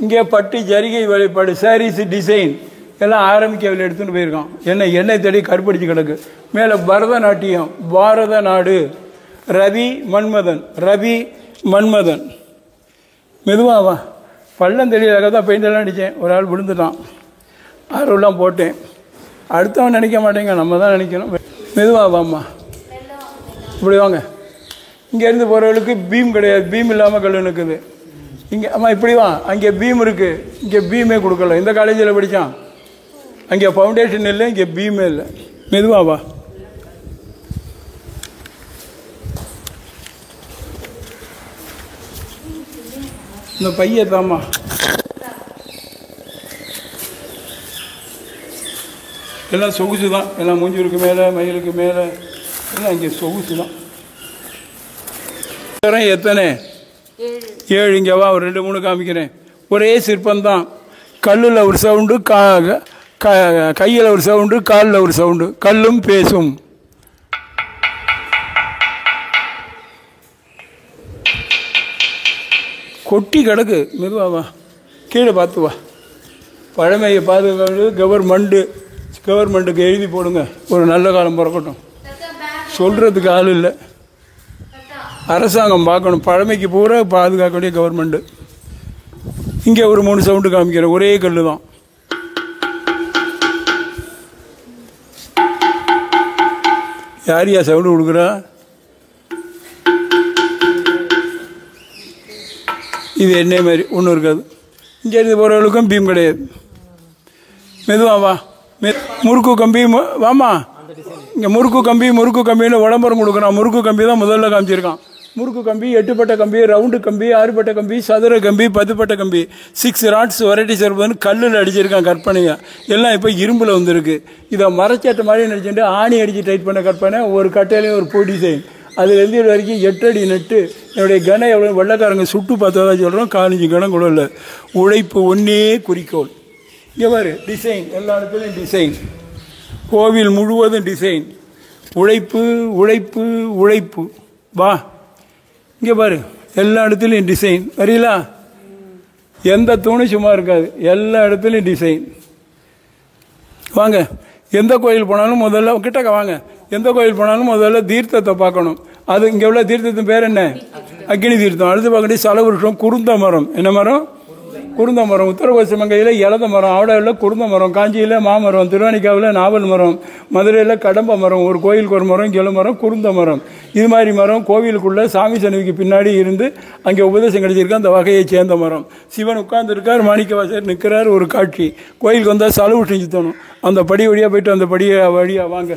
இங்கே பட்டு ஜரிகை வேலைப்பாடு, சாரீஸ் டிசைன் எல்லாம் ஆரம்பிக்கவில் எடுத்துன்னு போயிருக்கான். எண்ணெய் தேடி கருப்படிச்சு கிடக்கு. மேலே பரதநாட்டியம், பாரத நாடு, ரவி மன்மதன், ரவி மன்மதன். மெதுவாவா. பள்ளம் தெரியலாக தான் பெயிண்டெல்லாம் அடித்தேன். ஒரு ஆள் விழுந்துட்டான். ஆர்வெல்லாம் போட்டேன். அடுத்தவன் நினைக்க மாட்டேங்க, நம்ம தான் நினைக்கணும். மெதுவாவாம்மா, இப்படி வாங்க. இங்கேருந்து போகிறவர்களுக்கு பீம் கிடையாது, பீம் இல்லாமல் கல் நிற்குது. இங்கே அம்மா இப்படி வா. அங்கே பீம் இருக்குது, இங்கே பீமே கொடுக்கல. இந்த காலேஜில் படித்தான், அங்கே ஃபவுண்டேஷன் இல்லை, இங்கே பீமே இல்லை. மெதுவாவா. இந்த பைய தாம்மா. எல்லாம் சொகுசு தான். எல்லாம் மூஞ்சூருக்கு மேலே, மயிலுக்கு மேலே எல்லாம் இங்கே சொகுசு தான். எத்தனை? 7. இங்கே வா, ஒரு 2 3 காமிக்கிறேன். ஒரே சிற்பந்தான். கல்லில் ஒரு சவுண்டு, கையில் ஒரு சவுண்டு, காலில் ஒரு சவுண்டு. கல்லும் பேசும். கொட்டி கிடக்கு. மெதுவாவா, கீழே பார்த்து வா. பழமையை பாதுகாக்கிறது கவர்மெண்ட்டுக்கு எழுதி போடுங்க. ஒரு நல்ல காலம் பிறக்கட்டும். சொல்கிறதுக்கு ஆள் இல்லை, அரசாங்கம் பார்க்கணும். பழமைக்கு பூரா பாதுகாக்கக்கூடிய கவர்மெண்ட்டு. இங்கே ஒரு 3 சவுண்டு காமிக்கிறேன். ஒரே கல் தான். யார் சவுண்டு கொடுக்குறா? இது என்ன மாதிரி ஒன்றும் இருக்காது. இங்கே இருந்து போகிறவர்களுக்கும் பீம் கிடையாது. மெதுவாவா. முறுக்கு கம்பி வாமா. இங்கே முறுக்கு கம்பின்னு விளம்பரம் கொடுக்குறான். முறுக்கு கம்பி தான் முதல்ல காமிச்சிருக்கான். முறுக்கு கம்பி, 8பட்ட கம்பி, ரவுண்டு கம்பி, 6பட்ட கம்பி, சதுர கம்பி, 10பட்ட கம்பி, 6 ராட்ஸ் வெரைட்டி சர்வன்னு கல்லில் அடிச்சிருக்கான். கற்பனையாக எல்லாம் இப்போ இரும்பில் வந்துருக்கு. இதை மரச்சட்டை மாதிரி நினச்சிட்டு ஆணி அடித்து டைட் பண்ண கற்பனை. ஒரு கட்டையிலையும் ஒரு பூ டிசைன். அதில் எழுதி வரைக்கும் 8 அடி நட்டு. என்னுடைய கனம் எவ்வளோ வெள்ளைக்காரங்க சுட்டு பார்த்ததா சொல்கிறோம். 15 கணம் கூட இல்லை. உழைப்பு ஒன்றே குறிக்கோள். இங்கே பாரு, டிசைன். எல்லா இடத்துலையும் டிசைன். கோவில் முழுவதும் டிசைன். உழைப்பு உழைப்பு உழைப்பு. வா, இங்கே பாரு, எல்லா இடத்துலையும் டிசைன். வரீங்களா? எந்த தூணும் சும்மா இருக்காது, எல்லா இடத்துலையும் டிசைன். வாங்க, எந்த கோயில் போனாலும் முதல்ல கிட்டக்க வாங்க. எந்த கோயில் போனாலும் முதல்ல தீர்த்தத்தை பார்க்கணும். அது இங்கே உள்ள தீர்த்தத்தின் பேர் என்ன? அக்னி தீர்த்தம். அடுத்து பார்க்கணும் சலவிருஷம், குருந்த மரம். என்ன மரம்? குருந்த மரம். உத்தரகோச மங்கையில் இலத மரம், ஆவடாவில் குருந்த மரம், காஞ்சியில் மாமரம், திருவானிக்காவில் நாவல் மரம், மதுரையில் கடம்ப மரம், ஒரு கோயிலுக்கு ஒரு மரம், கிள மரம், குருந்த மரம். இது மாதிரி மரம் கோவிலுக்குள்ளே சாமி சன்னதிக்கு பின்னாடி இருந்து அங்கே உபதேசம் கிடைச்சிருக்கு. அந்த வகையை சேர்ந்த மரம். சிவன் உட்கார்ந்துருக்கார், மாணிக்கவாசர் நிற்கிறார். ஒரு காட்சி. கோயிலுக்கு வந்தால் சலவு செஞ்சு தோணும். அந்த படி வழியாக போயிட்டு அந்த வழியாக வாங்க.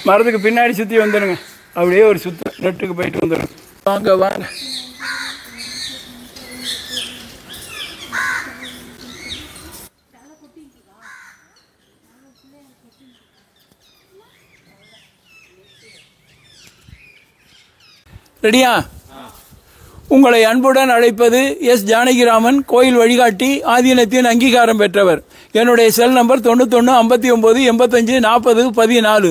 மரத்துக்கு பின்னாடி சுற்றி வந்துடுங்க. அப்படியே ஒரு சுற்று நெட்டுக்கு போயிட்டு வந்துடுங்க. வாங்க வாங்க. ரெடியா? உங்களை அன்புடன் அழைப்பது எஸ் ஜானகிராமன், கோயில் வழிகாட்டி, ஆதீனத்தின் அங்கீகாரம் பெற்றவர். என்னுடைய செல் நம்பர் 9159854014.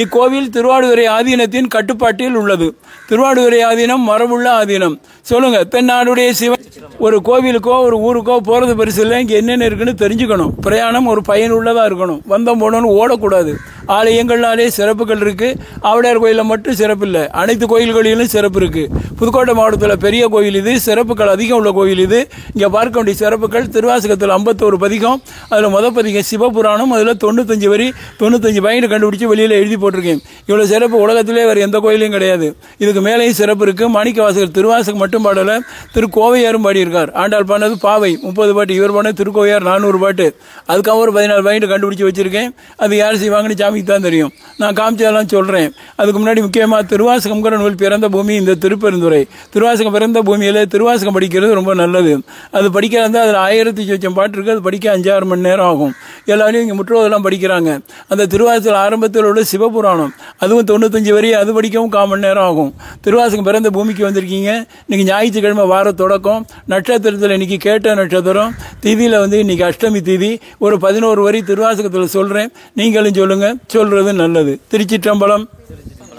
இக்கோவில் திருவாடுதுறை ஆதீனத்தின் கட்டுப்பாட்டில் உள்ளது. திருவாடுதுறை ஆதீனம் மரபுள்ள ஆதீனம். சொல்லுங்க, தென்னாடுடைய சிவன். ஒரு கோவிலுக்கோ ஒரு ஊருக்கோ போறது பெருசு இல்லை. இங்க என்னென்ன இருக்குன்னு தெரிஞ்சுக்கணும். பிரயாணம் ஒரு பயனுள்ளதா இருக்கணும். வந்தம் போனோன்னு ஓடக்கூடாது. ஆலயங்கள்னாலே சிறப்புகள் இருக்கு. ஆவுடையார் கோயிலில் மட்டும் சிறப்பு இல்லை, அனைத்து கோயில்களிலும் சிறப்பு இருக்கு. புதுக்கோட்டை மாவட்டத்தில் பெரிய கோயில் இது, சிறப்புகள் அதிகம் உள்ள கோயில் இது. இங்கே பார்க்க வேண்டிய சிறப்புகள்: திருவாசகத்தில் 51 பதிகம், அதில் முதல் பதிகம் சிவபுராணம், அதில் 95 வரி 95 பாயிண்ட் கண்டுபிடிச்சு வெளியில் எழுதி போட்டிருக்கேன். இவ்வளோ சிறப்பு உலகத்திலே வேறு எந்த கோயிலையும் கிடையாது. இதுக்கு மேலேயும் சிறப்பு இருக்கு. மாணிக்கவாசகர் திருவாசகம் மட்டும் பாடல, திருக்கோவையாரும் பாடியிருக்கார். ஆண்டாள் பாடினது பாவை 30 பாட்டு, இவர் பாடினது திருக்கோவையார் 400 பாட்டு. அதுக்காக ஒரு 14 பாயிண்ட் கண்டுபிடிச்சு வச்சிருக்கேன். அது யார் செய்வாங்கன்னு சாமிக்கு தான் தெரியும். நான் காமிச்சதெல்லாம் சொல்றேன். அதுக்கு முன்னாடி முக்கியமாக திருவாசகம்ங்கிற நூல் பிறந்த பூமி இந்த திருப்பெருந்துறை. திருவாசகம் பிறந்த பூமியில் திருவாசகம் படிக்கிறது ரொம்ப நல்லது. அது படிக்கிறது அதில் 1000 சொச்சம் பாட்டு இருக்குது. அது படிக்க 5-6 மணி நேரம் ஆகும். எல்லாரையும் இங்கே முற்றோதெல்லாம் படிக்கிறாங்க. அந்த திருவாசகம் ஆரம்பத்தில் உள்ள சிவபுராணம், அதுவும் 95 வரி, அது படிக்கவும் 1/4 மணி நேரம் ஆகும். திருவாசகம் பிறந்த பூமிக்கு வந்திருக்கீங்க. இன்னைக்கு ஞாயிற்றுக்கிழமை வார தொடக்கம். நட்சத்திரத்தில் இன்னைக்கு கேட்ட நட்சத்திரம். திதியில் இன்னைக்கு அஷ்டமி திதி. ஒரு 11 வரி திருவாசகத்தில் சொல்றேன், நீங்களும் சொல்லுங்க. சொல்றது நல்லது. திருச்சிற்றம்பலம்.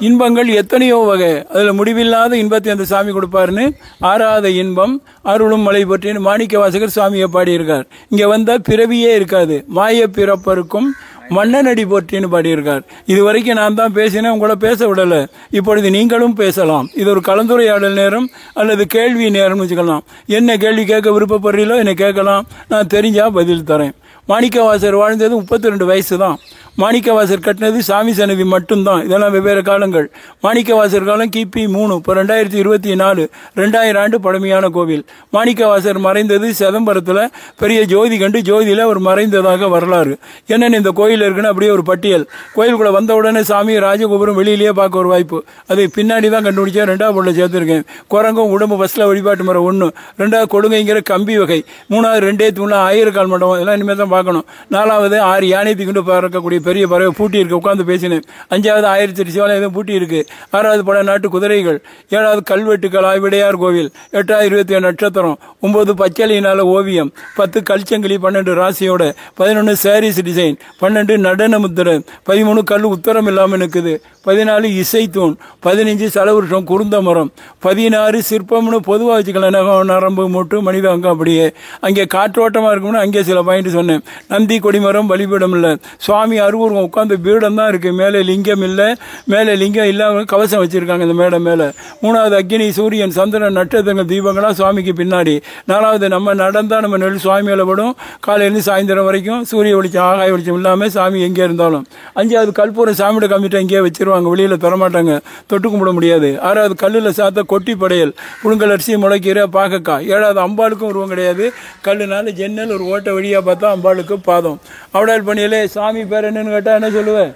இன்பங்கள் எத்தனையோ வகை, அதில் முடிவில்லாத இன்பத்தை அந்த சாமி கொடுப்பாருன்னு ஆறாத இன்பம் அருளும் மலை பற்றின்னு மாணிக்கவாசகர் சாமியை பாடியிருக்கார். இங்கே வந்தால் பிறவியே இருக்காது, மாய பிறப்பருக்கும் மன்னனடி போற்றின்னு பாடியிருக்கார். இது வரைக்கும் நான் தான் பேசினேன், உங்களை பேச விடலை. இப்பொழுது நீங்களும் பேசலாம். இது ஒரு கலந்துரையாடல் நேரம் அல்லது கேள்வி நேரம்னு வச்சுக்கலாம். என்ன கேள்வி கேட்க விருப்பப்படுறீங்களோ என்னை கேட்கலாம், நான் தெரிஞ்சா பதில் தரேன். மாணிக்கவாசகர் வாழ்ந்தது 32 வயசு தான். மாணிக்கவாசகர் கட்டினது சாமி சன்னதி மட்டும்தான். இதெல்லாம் வெவ்வேறு காலங்கள். மாணிக்கவாசகர் காலம் கிபி 3, இப்போ 2024, 2000 ஆண்டு பழமையான கோவில். மாணிக்கவாசகர் மறைந்தது சிதம்பரத்தில் பெரிய ஜோதி கண்டு ஜோதியில் அவர் மறைந்ததாக வரலாறு. என்னென்ன இந்த கோயில் இருக்குன்னு அப்படியே ஒரு பட்டியல். கோயிலுக்குள்ள வந்த உடனே சாமி ராஜகோபுரம் வெளியிலேயே பார்க்க ஒரு வாய்ப்பு. அதை பின்னாடி தான் கண்டுபிடிச்சா 2வது பொருளை சேர்த்துருக்கேன். குரங்கும் உடம்பு பஸ்ல வழிபாட்டு முறை 1, 2வது கொடுங்கைங்கிற கம்பி வகை, 3வது 2 தூண் 1000 கால் மண்டபம். இதெல்லாம் இனிமேல் தான் பார்க்கணும். 4வது 6 யானை தூக்கிட்டு பறக்கக்கூடிய பெரிய பறவை பூட்டி இருக்கு, உட்காந்து பேசினேன். 5வது 1008 சிவாலயம் பூட்டி இருக்கு. 6வது பல நாட்டு குதிரைகள். 7வது கல்வெட்டுக்கள் ஆய்விடையார் கோவில். 8வது 27 நட்சத்திரம். 9 பச்சளையினால ஓவியம். 10 கல்ச்சங்கிலி 12 ராசியோட. 11 சாரீஸ் டிசைன். 12 நடன முத்திரை. 13 கல் உத்தரம் இல்லாமல் இருக்குது. 14 இசைத்தூண். 15 சலவருஷம் குருந்த மரம். 16 சிற்பம்னு பொதுவாக வச்சுக்கலாம். நரம்பு மூட்டு மனித அங்கம். அப்படியே அங்கே காற்றோட்டமாக இருக்கும்னு அங்கே சில பாயிண்ட் சொன்னேன். நந்தி கொடிமரம் வழிபடம் இல்லை. சுவாமி அருவூர்வம் உட்காந்து பீடம் தான் இருக்கு. மேலே லிங்கம் இல்லை. மேலே லிங்கம் இல்லாம கவசம் வச்சிருக்காங்க இந்த மேடை மேலே. 3வது அக்னி, சூரியன், சந்திரன், நட்சத்திரங்கள், தீபங்களா சுவாமிக்கு பின்னாடி. 4வது நம்ம நடந்தா நம்ம நெல் சுவாமி மேலே படும். காலையிலேருந்து சாயந்தரம் வரைக்கும் சூரிய வெளிச்சம் ஆகாய வெளிச்சம் இல்லாமல் சாமி எங்கே இருந்தாலும். 5வது கற்பூரம் சாமியோட கம்மிட்ட இங்கேயே வச்சிருவாங்க, வெளியில் தரமாட்டாங்க, தொட்டு கும்பிட முடியாது. 6வது கல்லில் சாத்த கொட்டி படையல், புழுங்கல் அரிசி, முளைக்கீரை, பாகக்காய். 7வது அம்பாளுக்கும் உருவம் கிடையாது. கல்லுனால ஜன்னல் ஒரு ஓட்ட வழியாக பார்த்தா அம்பாளுக்கு பாதம். அவடால் பண்ணியிலே சாமி பேர் என்னன்னு கேட்டால் என்ன சொல்லுவேன்?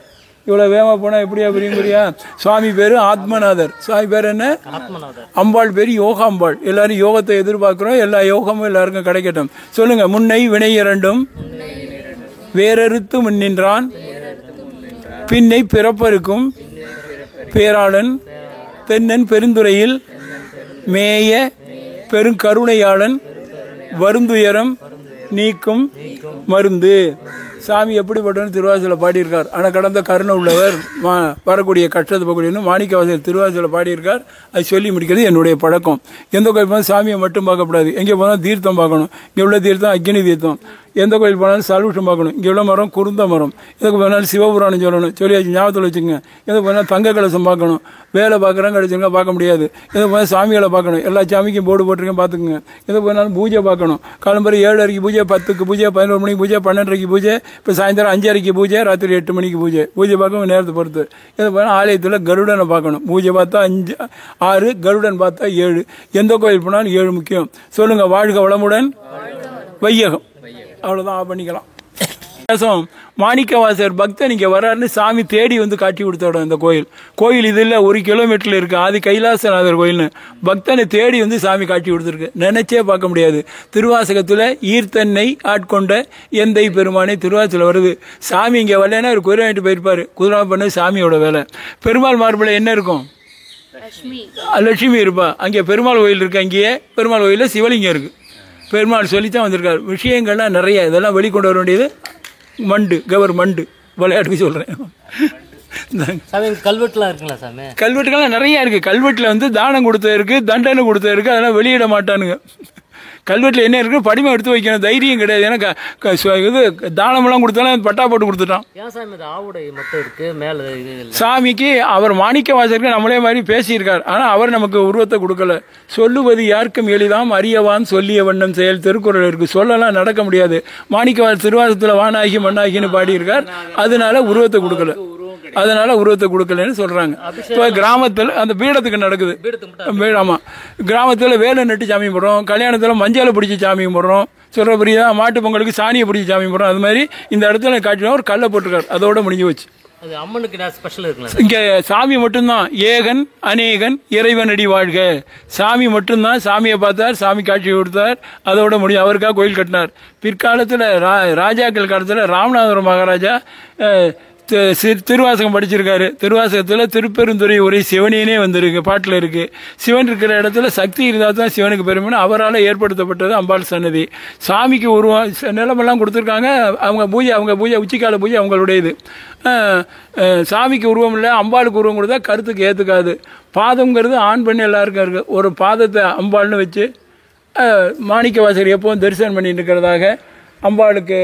இவ்வளோ வேகமாக போனால் எப்படியா புரியா? சுவாமி பேர் ஆத்மநாதர். சுவாமி பேர் என்ன? அம்பாள் பேர் யோகாம்பாள். எல்லாரும் யோகத்தை எதிர்பார்க்குறோம். எல்லா யோகமும் எல்லாருக்கும் கிடைக்கட்டும். சொல்லுங்க. முன்னை வினை இரண்டும் வேறறுத்து முன்னின்றான், பின்னை பிறப்பருக்கும் பேராளன், தென்னன் பெருந்துறையில் மேய பெருங்கருணையாளன், வருந்துயரம் நீக்கும் மருந்து. சாமி எப்படிப்பட்டவன்னு திருவாசூரில் பாடியிருக்கார். ஆனால் கடந்த கருணை உள்ளவர், வரக்கூடிய கஷ்டத்தை போகக்கூடியன்னு மாணிக்கவாசகர் திருவாசூரில் பாடியிருக்கார். அது சொல்லி முடிக்கிறது என்னுடைய பழக்கம். எந்த கோயில் போனால் சாமியை மட்டும் பார்க்கக்கூடாது. எங்கே போனால் தீர்த்தம் பார்க்கணும். இங்கே உள்ள தீர்த்தம் அக்னி தீர்த்தம். எந்த கோயில் போனாலும் சல்விஷம் பார்க்கணும். இங்கே உள்ள மரம் குருந்த மரம். எதுக்கு போனாலும் சிவபுராணம் சொல்லணும். சொல்லியாச்சு, ஞாபகத்தில் வச்சுங்க. எதுக்கு போனால் தங்க கலசம் பார்க்கணும். வேலை பார்க்குறாங்க கிடைச்சுங்க, பார்க்க முடியாது. எதுக்கு போனால் சாமிகளை பார்க்கணும். எல்லா சாமிக்கும் போர்டு போட்டிருக்கேன், பார்த்துக்குங்க. எதுக்கு போனாலும் பூஜை பார்க்கணும். காலம்பரை 7:30 பூஜை, 10க்கு பூஜை, 11 மணிக்கு பூஜை, 12:30 பூஜை, இப்போ சாயந்தரம் 5:30 பூஜை, ராத்திரி 8 மணிக்கு பூஜை. பூஜை பார்க்க நேரத்தை பொறுத்து. எது போனால் ஆலயத்தில் கருடனை பார்க்கணும். பூஜை பார்த்தா 5, 6, கருடன் பார்த்தா 7. எந்த கோயில் போனாலும் 7 முக்கியம். சொல்லுங்க. வாழ்க வளமுடன், வையகம். அவ்வளோதான், பண்ணிக்கலாம். மாணிக்கவாசகர் பக்தன் இங்கே வர்றாருன்னு சாமி தேடி வந்து காட்டி கொடுத்தோட இந்த கோயில் இதில் 1 கிலோமீட்டரில் இருக்கு. ஆதி கைலாசநாதர் கோயில்னு பக்தனை தேடி வந்து சாமி காட்டி கொடுத்துருக்கு. நினைச்சே பார்க்க முடியாது. திருவாசகத்தில் ஈர்த்தன்னை ஆட்கொண்ட எந்தை பெருமானை திருவாசூரில் வருது. சாமி இங்கே வரலன்னா ஒரு குதிரை வாங்கிட்டு போயிருப்பாரு. குதிரை பண்ண சாமியோட வேலை. பெருமாள் மார்பில் என்ன இருக்கும்? லட்சுமி இருப்பா. அங்கே பெருமாள் கோயில் இருக்குது. அங்கேயே பெருமாள் கோயிலில் சிவலிங்கம் இருக்குது. பெருமாள் சொல்லித்தான் வந்திருக்காரு. விஷயங்கள்லாம் நிறைய, இதெல்லாம் வெளிக்கொண்டு வர வேண்டியது மண்டு கவர்மெண்ட். விளையாட்டுக்கு சொல்கிறேன். கல்வெட்டுலாம் இருக்குங்களா சாமி? கல்வெட்டுகள்லாம் நிறைய இருக்குது. கல்வெட்டில் வந்து தானம் கொடுத்தது இருக்குது, தண்டனை கொடுத்தது இருக்குது. அதெல்லாம் வெளியிட மாட்டானுங்க. கல்வெட்டில் என்ன இருக்குது, படிமை எடுத்து வைக்கணும், தைரியம் கிடையாது. ஏன்னா இது தானமெல்லாம் கொடுத்தாலும் பட்டா போட்டு கொடுத்துட்டான். ஏன் சாமி இது ஆவுடை மட்டும் இருக்குது மேலே? சாமிக்கு அவர் மாணிக்க வாசகருக்கு நம்மளே மாதிரி பேசியிருக்கார். ஆனால் அவர் நமக்கு உருவத்தை கொடுக்கல. சொல்லுவது யாருக்கும் எளிதாம், அறியவான் சொல்லிய வண்ணம் செயல் திருக்குறள் இருக்குது. சொல்லலாம், நடக்க முடியாது. மாணிக்க வாசகர் திருவாசகத்தில் வானாகி மண்ணாகின்னு பாடியிருக்கார். அதனால உருவத்தை கொடுக்கல. அதனால உருவத்தை கொடுக்கலன்னு சொல்றாங்க. இப்போ கிராமத்தில் அந்த பீடத்துக்கு நடக்குது. ஆமா, கிராமத்தில் வேலை நட்டு சாமி போடுறோம், கல்யாணத்தில் மஞ்சளை பிடிச்சி சாமி போடுறோம். சொல்ற புரியுதா? மாட்டு பொங்கலுக்கு சாணியை பிடிச்சி சாமி போடுறோம். அது மாதிரி இந்த இடத்துல காட்டினா ஒரு கல்லை போட்டிருக்காரு. அதோட முடிஞ்சு வச்சு. அம்மனுக்கு ஸ்பெஷல் இருக்குல்ல? இங்க சாமி மட்டும்தான். ஏகன் அநேகன் இறைவனடி வாழ்க. சாமி மட்டும்தான். சாமியை பார்த்தார், சாமி காட்சி கொடுத்தார், அதோட முடியும். அவருக்காக கோயில் கட்டினார். பிற்காலத்தில் ராஜாக்கள் காலத்தில் ராமநாதபுரம் மகாராஜா திருவாசகம் படிச்சிருக்காரு. திருவாசகத்தில் திருப்பெருந்துறை உரை சிவனேனே வந்திருக்கு, பாட்டில் இருக்கு. சிவன் இருக்கிற இடத்துல சக்தி இருந்தால் தான் சிவனுக்கு பெருமைன்னு அவரால் ஏற்படுத்தப்பட்டது அம்பாள் சன்னதி. சாமிக்கு உருவம் நிலமெல்லாம் கொடுத்துருக்காங்க. அவங்க பூஜை உச்சிக்கால பூஜை அவங்களுடையது. சாமிக்கு உருவம் இல்லை, அம்பாளுக்கு உருவம் கொடுத்தா கருத்துக்கு ஏற்றுக்காது. பாதம்ங்கிறது ஆண் பெண் எல்லாருக்கும் இருக்குது. ஒரு பாதத்தை அம்பாள்னு வச்சு மாணிக்க வாசகர் எப்போவும் தரிசனம் பண்ணிட்டு இருக்கிறதாக அம்பாளுக்கு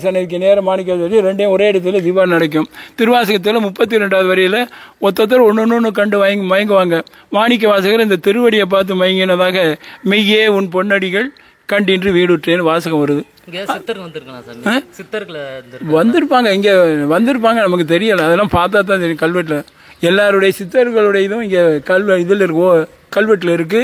சன்னதிக்கு நேரம் மாணிக்க வாசகர் ரெண்டையும் ஒரே இடத்துல தீபாவளி நடக்கும். திருவாசகத்தில் 32வது வரியில் ஒருத்தர் ஒன்று கண்டு மயங்குவாங்க. மாணிக்க வாசகர் இந்த திருவடியை பார்த்து மயங்கினதாக மெய்யே உன் பொன்னடிகள் கண்டின்று வீடுற்றேன்னு வாசகம் வருது. வந்திருப்பாங்க, இங்கே வந்திருப்பாங்க, நமக்கு தெரியலை. அதெல்லாம் பார்த்தா தான் தெரியும். கல்வெட்டில் எல்லாருடைய சித்தர்களுடைய இதுவும் இங்கே இதில் இருக்கு, கல்வெட்டில் இருக்கு,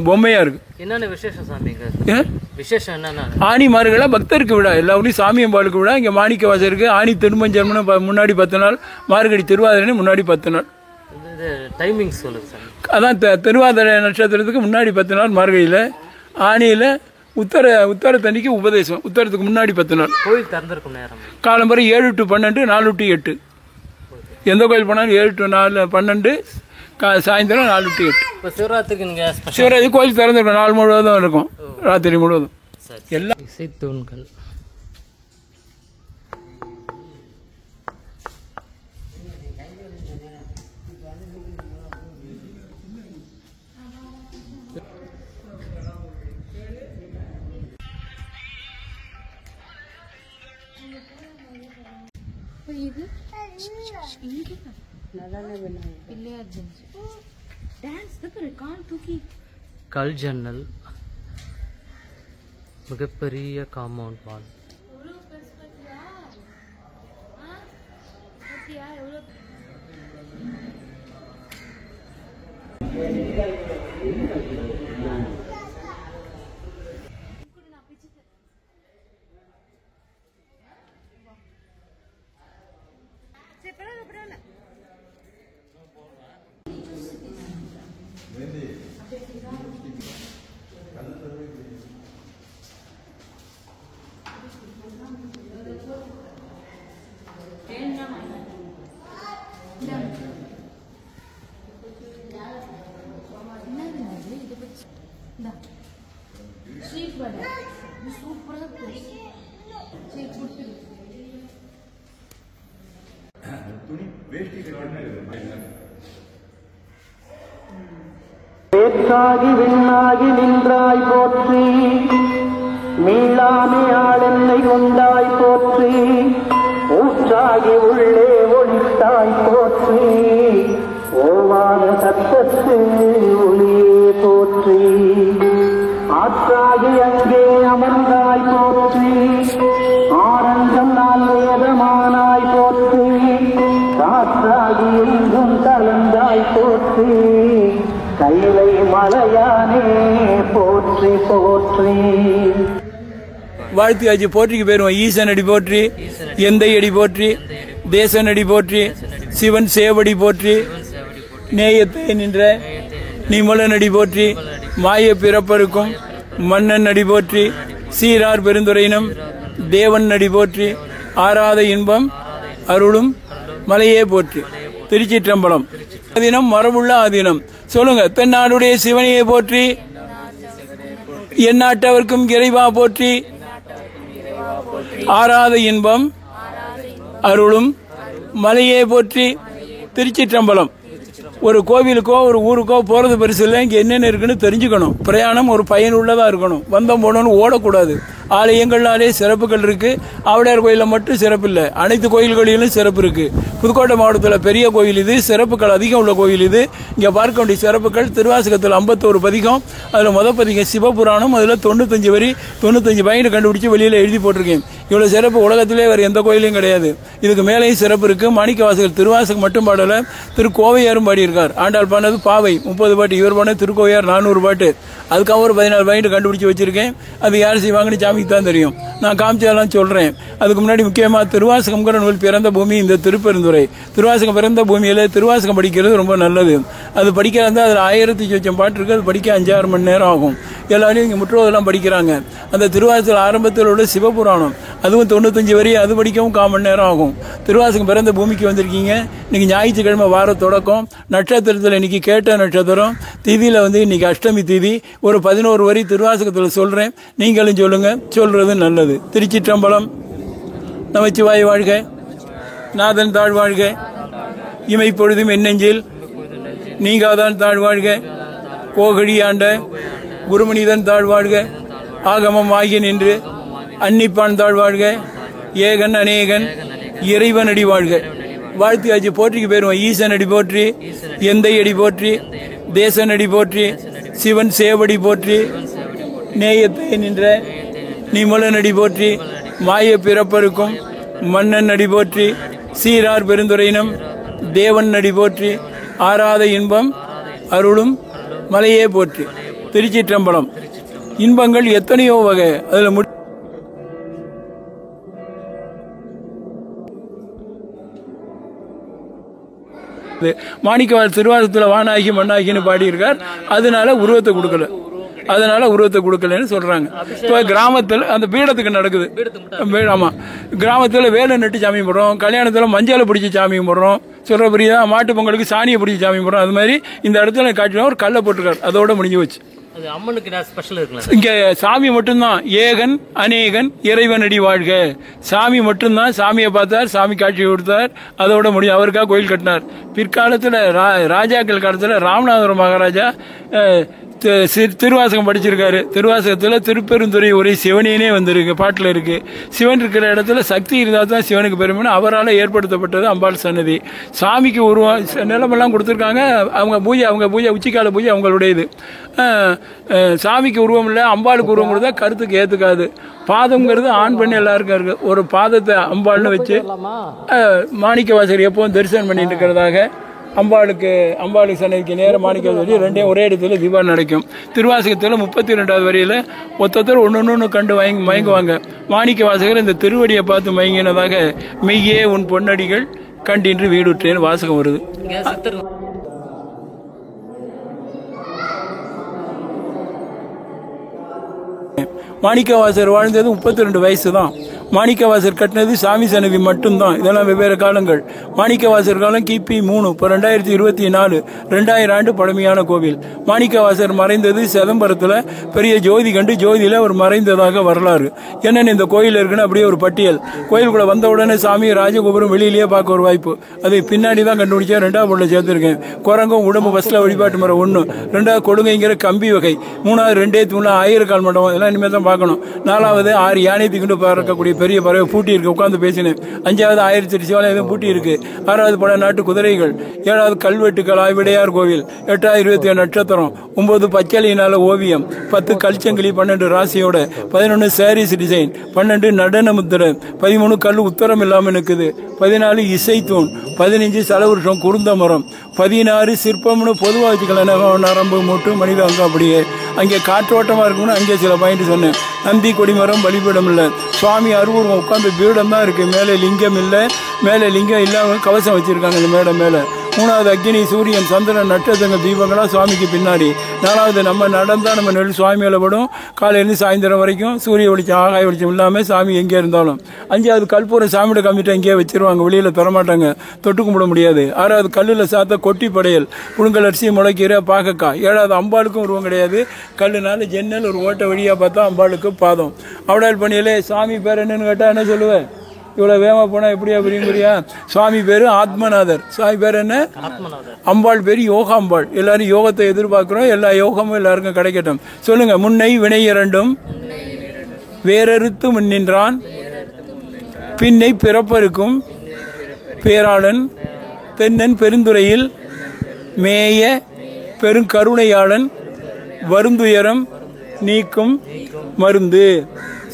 பொம்மையா இருக்கு. என்னென்ன விசேஷம் சாமிங்க? விசேஷம் என்னன்னா ஆனி மார்கழி பக்தருக்கு விழா, எல்லா ஊரையும் சாமியம்பாளுக்கு விழா. இங்கே மாணிக்க வாசகருக்கு ஆனி திருமஞ்சம்னு முன்னாடி 10 நாள், மார்கழி திருவாதிரைன்னு முன்னாடி 10 நாள். டைமிங் சொல்லுங்க சார். அதான் திருவாதிரை நட்சத்திரத்துக்கு முன்னாடி 10 நாள் மார்கழியில், ஆனியில் உத்தரத்தன்னைக்கு உபதேசம், உத்தரத்துக்கு முன்னாடி 10 நாள். கோயில் திறந்திருக்கும் நேரம் காலம்பரை 7 to 12, 4 to 8. எந்த கோயில் போனாலும் 7 to 12, சாயந்தரம் 4 to 8. இப்போ சிவராத்திரிக்கு நீங்கள் சிவராத்திரி கோயில் திறந்துருக்கும், நாள் முழுவதும் இருக்கும், ராத்திரி முழுவதும். எல்லாம் இசைத்தூண்கள். கல் ஜன்னல், மிகப்பெரிய காம்பவுண்ட் வால். வேற்றாகி விண்ணாகி நின்றாய் போற்றி, மீளாமே ஆளென்னை உண்டாய் போற்றி, ஊற்றாகி உள்ளே ஒளித்தாய் போற்றி, ஓவான சத்தத்து ஒளியே போற்றி, ஆற்றாகி அங்கே அமர்ந்தாய் போற்றி, ஆனந்தம் நான் வேதமானாய் போற்றி, காற்றாகி எங்கும் கலந்தாய் போற்றி, கைலை மலையானே போற்றி போற்றி. வாழ்த்தியாச்சு. போற்றிக்கு போயிருவோம். ஈசன் அடி போற்றி, எந்தை அடி போற்றி, தேசன் அடி போற்றி, சிவன் சேவடி போற்றி, நேயத்தை நின்ற நிமலன் அடி போற்றி, மாய பிறப்பருக்கும் மன்னன் அடி போற்றி, சீரார் பெருந்துரையினம் தேவன் அடி போற்றி, ஆராத இன்பம் அருளும் மலையே போற்றி. திருச்சிற்றம்பலம். ஆதீனம் மரபுள்ள ஆதீனம். சொல்லுங்க. தென்னாடுடைய சிவனையை போற்றி, எந்நாட்டவர்க்கும் இறைவா போற்றி, ஆராத இன்பம் அருளும் மலையே போற்றி. திருச்சிற்றம்பலம். ஒரு கோவிலுக்கோ ஒரு ஊருக்கோ போகிறது பெருசு இல்லை. இங்கே என்னென்ன இருக்குன்னு தெரிஞ்சுக்கணும். பிரயாணம் ஒரு பயனுள்ளதாக இருக்கணும். வந்தோம் போனோன்னு ஓடக்கூடாது. ஆலயங்கள்னாலே சிறப்புகள் இருக்குது. ஆவுடையார் கோயிலில் மட்டும் சிறப்பு இல்லை, அனைத்து கோயில்களிலும் சிறப்பு இருக்குது. புதுக்கோட்டை மாவட்டத்தில் பெரிய கோயில் இது, சிறப்புகள் அதிகம் உள்ள கோயில் இது. இங்கே பார்க்க வேண்டிய சிறப்புகள் திருவாசகத்தில் 51 பதிகம், அதில் முதல் பதிகம் சிவபுராணம், அதில் 95 வரி 95 பாயிண்ட் கண்டுபிடிச்சி வெளியில் எழுதி போட்டிருக்கேன். இவ்வளோ சிறப்பு உலகத்திலே வேறு எந்த கோயிலையும் கிடையாது. இதுக்கு மேலேயும் சிறப்பு இருக்குது. மாணிக்கவாசகர் திருவாசகம் மட்டும் பாடலை, திருக்கோவையாரும் பாடியிருக்கார். ஆண்டாள் பாடினது பாவை 30 பாட்டு, இவர் பாடினது திருக்கோவையார் 400 பாட்டு. அதுக்காக ஒரு 14 பாயிண்ட் கண்டுபிடிச்சி வச்சிருக்கேன். அது யார் செய்வாங்கன்னு சாமிக்கு தான் தெரியும். நான் காமிச்சாலாம் சொல்கிறேன். அதுக்கு முன்னாடி முக்கியமாக திருவாசகம்ங்கிற நூல் பிறந்த பூமி இந்த திருப்பெருந்துறை. திருவாசகம் பிறந்த பூமியில் திருவாசகம் படிக்கிறது ரொம்ப நல்லது. அது படிக்கிறது அதில் 1000 சொச்சம் பாட்டு இருக்குது. அது படிக்க 5-6 மணி நேரம் ஆகும். எல்லாரையும் இங்கே முற்றோதெல்லாம் படிக்கிறாங்க. அந்த திருவாசகம் ஆரம்பத்தில் உள்ள சிவபுராணம், அதுவும் 95 வரி, அது படிக்கவும் 1/4 மணி நேரம் ஆகும். திருவாசகம் பிறந்த பூமிக்கு வந்திருக்கீங்க. இன்னைக்கு ஞாயிற்றுக்கிழமை வார தொடக்கம். நட்சத்திரத்தில் இன்னைக்கு கேட்ட நட்சத்திரம். திதியில் இன்னைக்கு அஷ்டமி திதி. ஒரு 11 வரி திருவாசகத்தில் சொல்கிறேன், நீங்களும் சொல்லுங்க. சொல்றது நல்லது. திருச்சிற்றம்பலம். நமச்சிவாய் வாழ்க, நாதன் தாழ் வாழ்க, இமை பொழுதும் என்னெஞ்சில் நீங்காதான் தாழ் வாழ்க, கோகழி ஆண்ட குருமனிதன் தாழ் வாழ்க, ஆகமம் ஆகிய நின்று அன்னிப்பான் தாழ் வாழ்க, ஏகன் அநேகன் இறைவன் அடி வாழ்க. வாழ்த்தியாச்சு. போற்றிக்கு போயிருவோம். ஈசன் அடி போற்றி, எந்தை அடி போற்றி, தேசன் அடி போற்றி, சிவன் சேவடி போற்றி, நேயத்தை நின்ற நிமலன் அடி போற்றி, மாய பிறப்பருக்கும் மன்னன் அடி போற்றி, சீரார் பெருந்துரையினம் தேவன் அடி போற்றி, ஆராத இன்பம் அருளும் மலையே போற்றி. திருச்சிற்றம்பலம். இன்பங்கள் எத்தனையோ வகை. அதில் மாணிக்கவாசகர் திருவாசகத்தில் வானாகி மண்ணாகின்னு பாடியிருக்கார். அதனால உருவத்தை கொடுக்கலன்னு சொல்றாங்க. இப்போ கிராமத்தில் அந்த பீடத்துக்கு நடக்குது. ஆமா, கிராமத்தில் வேலை நட்டு சாமி போடுறோம், கல்யாணத்தில் மஞ்சளை பிடிச்சி சாமி போடுறோம். சொல்ற புரியுதா? மாட்டு பொங்கலுக்கு சாணியை பிடிச்சி சாமி போடுறோம். அது மாதிரி இந்த இடத்துல காட்டினா ஒரு கல்லை போட்டிருக்காரு. அதோட முடிஞ்சு வச்சு. இங்க சாமி மட்டும்தான். ஏகன் அநேகன் இறைவன் அடி வாழ்க. சாமி மட்டும்தான். சாமியை பார்த்தார், சாமி காட்சி கொடுத்தார், அதோட முடியும். அவருக்காக கோயில் கட்டினார். பிற்காலத்தில் ராஜாக்கள் காலத்தில் ராமநாதபுரம் மகாராஜா திருவாசகம் படிச்சிருக்காரு. திருவாசகத்தில் திருப்பெருந்துறை ஒரே சிவனேனே வந்திருக்கு, பாட்டில் இருக்கு. சிவன் இருக்கிற இடத்துல சக்தி இருந்தால் தான் சிவனுக்கு பெருமைன்னு அவரால் ஏற்படுத்தப்பட்டது அம்பாள் சன்னதி. சாமிக்கு உருவம் நிலமெல்லாம் கொடுத்துருக்காங்க. அவங்க பூஜை உச்சிக்கால பூஜை அவங்களுடையது. சாமிக்கு உருவம் இல்லை, அம்பாளுக்கு உருவம் கொடுத்தா கருத்துக்கு ஏற்றுக்காது. பாதம்ங்கிறது ஆண் பெண் எல்லாருக்கும் இருக்கு. ஒரு பாதத்தை அம்பாள்னு வச்சு மாணிக்கவாசகர் எப்பவும் தரிசனம் பண்ணிட்டு இருக்கிறதாக அம்பாளுக்கு சன்னதிக்கு நேரம் மாணிக்கவாசகர் ரெண்டையும் ஒரே இடத்துல தீபாவளி நடக்கும். திருவாசகத்தில் 32வது வரியில் ஒருத்தர் ஒன்று கண்டு மயங்குவாங்க. மாணிக்கவாசகர் இந்த திருவடியை பார்த்து மயங்கினதாக மெய்யே உன் பொன்னடிகள் கண்டின்று வீடுற்றேன்னு வாசகம் வருது. மாணிக்கவாசகர் வாழ்ந்தது 32 வயசு தான். மாணிக்கவாசகர் கட்டினது சாமி சன்னதி மட்டும்தான். இதெல்லாம் வெவ்வேறு காலங்கள். மாணிக்கவாசகர் காலம் கிபி 3. இப்போ 2024 2000 ஆண்டு பழமையான கோவில். மாணிக்கவாசகர் மறைந்தது சிதம்பரத்தில் பெரிய ஜோதி கண்டு ஜோதியில் அவர் மறைந்ததாக வரலாறு. என்னென்ன இந்த கோயில் இருக்குன்னு அப்படியே ஒரு பட்டியல். கோயிலுக்குள்ள வந்த உடனே சாமி ராஜகோபுரம் வெளியிலேயே பார்க்க ஒரு வாய்ப்பு. அது பின்னாடி தான் கண்டுபிடிச்சா 2வது பொருளை சேர்த்துருக்கேன். குரங்கும் உடம்பு பஸ்ல வழிபாட்டு முறை 1. 2வது கொடுங்கைங்கிற கம்பி வகை. 3வது 2 தூண் 1000 கால் மண்டபம். இதெல்லாம் இனிமேல் தான் பார்க்கணும். 4வது 6 யானை தூக்கிட்டு பார்க்கக்கூடிய பெரிய பறவை பூட்டி இருக்கு, உட்காந்து பேசினேன். 5வது 1008 சிவாலயம் பூட்டி இருக்கு. 6வது பல நாட்டு குதிரைகள். 7வது கல்வெட்டுக்கள் விடையார் கோவில். 8வது 27 நட்சத்திரம். 9 பச்சளையினால ஓவியம். 10 கல்ச்சங்கிலி. 12 ராசியோட. 11 சாரீஸ் டிசைன். 12 நடன முத்திரை. 13 கல் உத்தரம் இல்லாமல் இருக்குது. 14 இசை தூண். 15 சலவருஷம் குருந்த மரம். 16 சிற்பம்னு பொதுவாக வச்சுக்கலாம். நரம்பு மூட்டு மனித அங்கம். அப்படியே அங்கே காற்றோட்டமாக இருக்கும்னு அங்கே சில பாயிண்ட் சொன்னேன். நந்தி கொடிமரம் பலிபீடம் இல்லை. சுவாமி அருவம் உட்காந்து பீடம் தான் இருக்குது. மேலே லிங்கம் இல்லை. மேலே லிங்கம் இல்லாமல் கவசம் வச்சுருக்காங்க இந்த மேடை மேலே. மூணாவது அக்னி, சூரியன், சந்திரன், நட்சத்திரங்கள், தீபங்களாக சுவாமிக்கு பின்னாடி. நாலாவது நம்ம நடந்தால் நம்ம நெல் சுவாமி மேலே படும். காலையிலேருந்து சாயந்தரம் வரைக்கும் சூரிய வெளிச்சம், ஆகாய வெளிச்சம் இல்லாமல் சாமி எங்கே இருந்தாலும். அஞ்சாவது கற்பூரம் சாமியோட கம்மிட்டு எங்கேயே வச்சிருவாங்க, வெளியில் தரமாட்டாங்க, தொட்டு கும்பிட முடியாது. ஆறாவது கல்லில் சாத்த கொட்டி படையல், புழுங்கல் அரிசி, முளைக்கீரை, பாகக்காய். ஏழாவது அம்பாளுக்கும் உருவம் கிடையாது, கல்லுனால ஜன்னல் ஒரு ஓட்ட வழியாக பார்த்தா அம்பாளுக்கு பாதம். அவடால் பண்ணியலே சாமி பேர் என்னன்னு கேட்டால் என்ன சொல்லுவேன்? இவ்வளோ வேகமாக போனால் எப்படியா புரியும்படியா? சுவாமி பேர் ஆத்மநாதர். சுவாமி பேர் என்ன? அம்பாள் பேர் யோகாம்பாள். எல்லாரும் யோகத்தை எதிர்பார்க்குறோம், எல்லா யோகமும் எல்லாருக்கும் கிடைக்கட்டும். சொல்லுங்க. முன்னை வினை இரண்டும் வேறறுத்து முன்னின்றான், பின்னை பிறப்பருக்கும் பேராளன், தென்னன் பெருந்துறையில் மேய பெருங்கருணையாளன், வருந்துயரம் நீக்கும் மருந்து.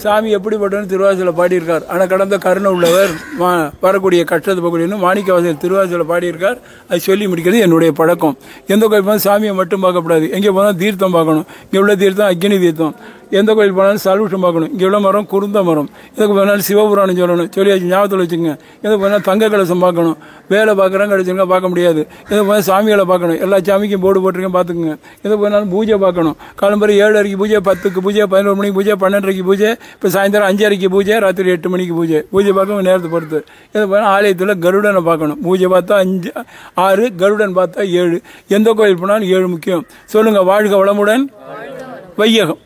சாமி எப்படிப்பட்டவன்னு திருவாசூரில் பாடியிருக்கார். ஆனால் கடந்த கருணை உள்ளவர், வரக்கூடிய கஷ்டத்தை போகக்கூடியன்னு மாணிக்கவாசகர் திருவாசூரில் பாடியிருக்கார். அது சொல்லி முடிக்கிறது என்னுடைய பழக்கம். எந்த கோயில் போனாலும் சாமியை மட்டும் பார்க்கக்கூடாது. எங்கே போனாலும் தீர்த்தம் பார்க்கணும். இங்கே உள்ள தீர்த்தம் அக்னி தீர்த்தம். எந்த கோயில் போனாலும் சல்யூஷன் பார்க்கணும். இங்கே உள்ள மரம் குருந்த மரம். எதுக்கு போனாலும் சிவபுராணம் சொல்லணும், சொல்லியாச்சு, ஞாபகத்தில் வச்சுக்கோங்க. எதுக்கு போனாலும் தங்க கலசம் பார்க்கணும். வேலை பார்க்குறாங்க கிடைச்சிருங்க பார்க்க முடியாது. எதுக்கு போனால் சாமிகளை பார்க்கணும். எல்லா சாமிக்கும் போர்டு போட்டிருக்கேன் பார்த்துக்குங்க. எதுக்கு போனாலும் பூஜை பார்க்கணும். காலம்பரை 7:30 பூஜை, 10க்கு பூஜை, 11 மணிக்கு பூஜை, 12:30 பூஜை, இப்போ சாயந்தரம் 5:30 பூஜை, ராத்திரி 8 மணிக்கு பூஜை. பூஜை பார்க்க நேரத்தை பொறுத்து. எது போனால் ஆலயத்தில் கருடனை பார்க்கணும். பூஜை பார்த்தா 5, 6, கருடன் பார்த்தா 7. எந்த கோயில் போனாலும் 7 முக்கியம். சொல்லுங்கள். வாழ்க வளமுடன், வையகம்.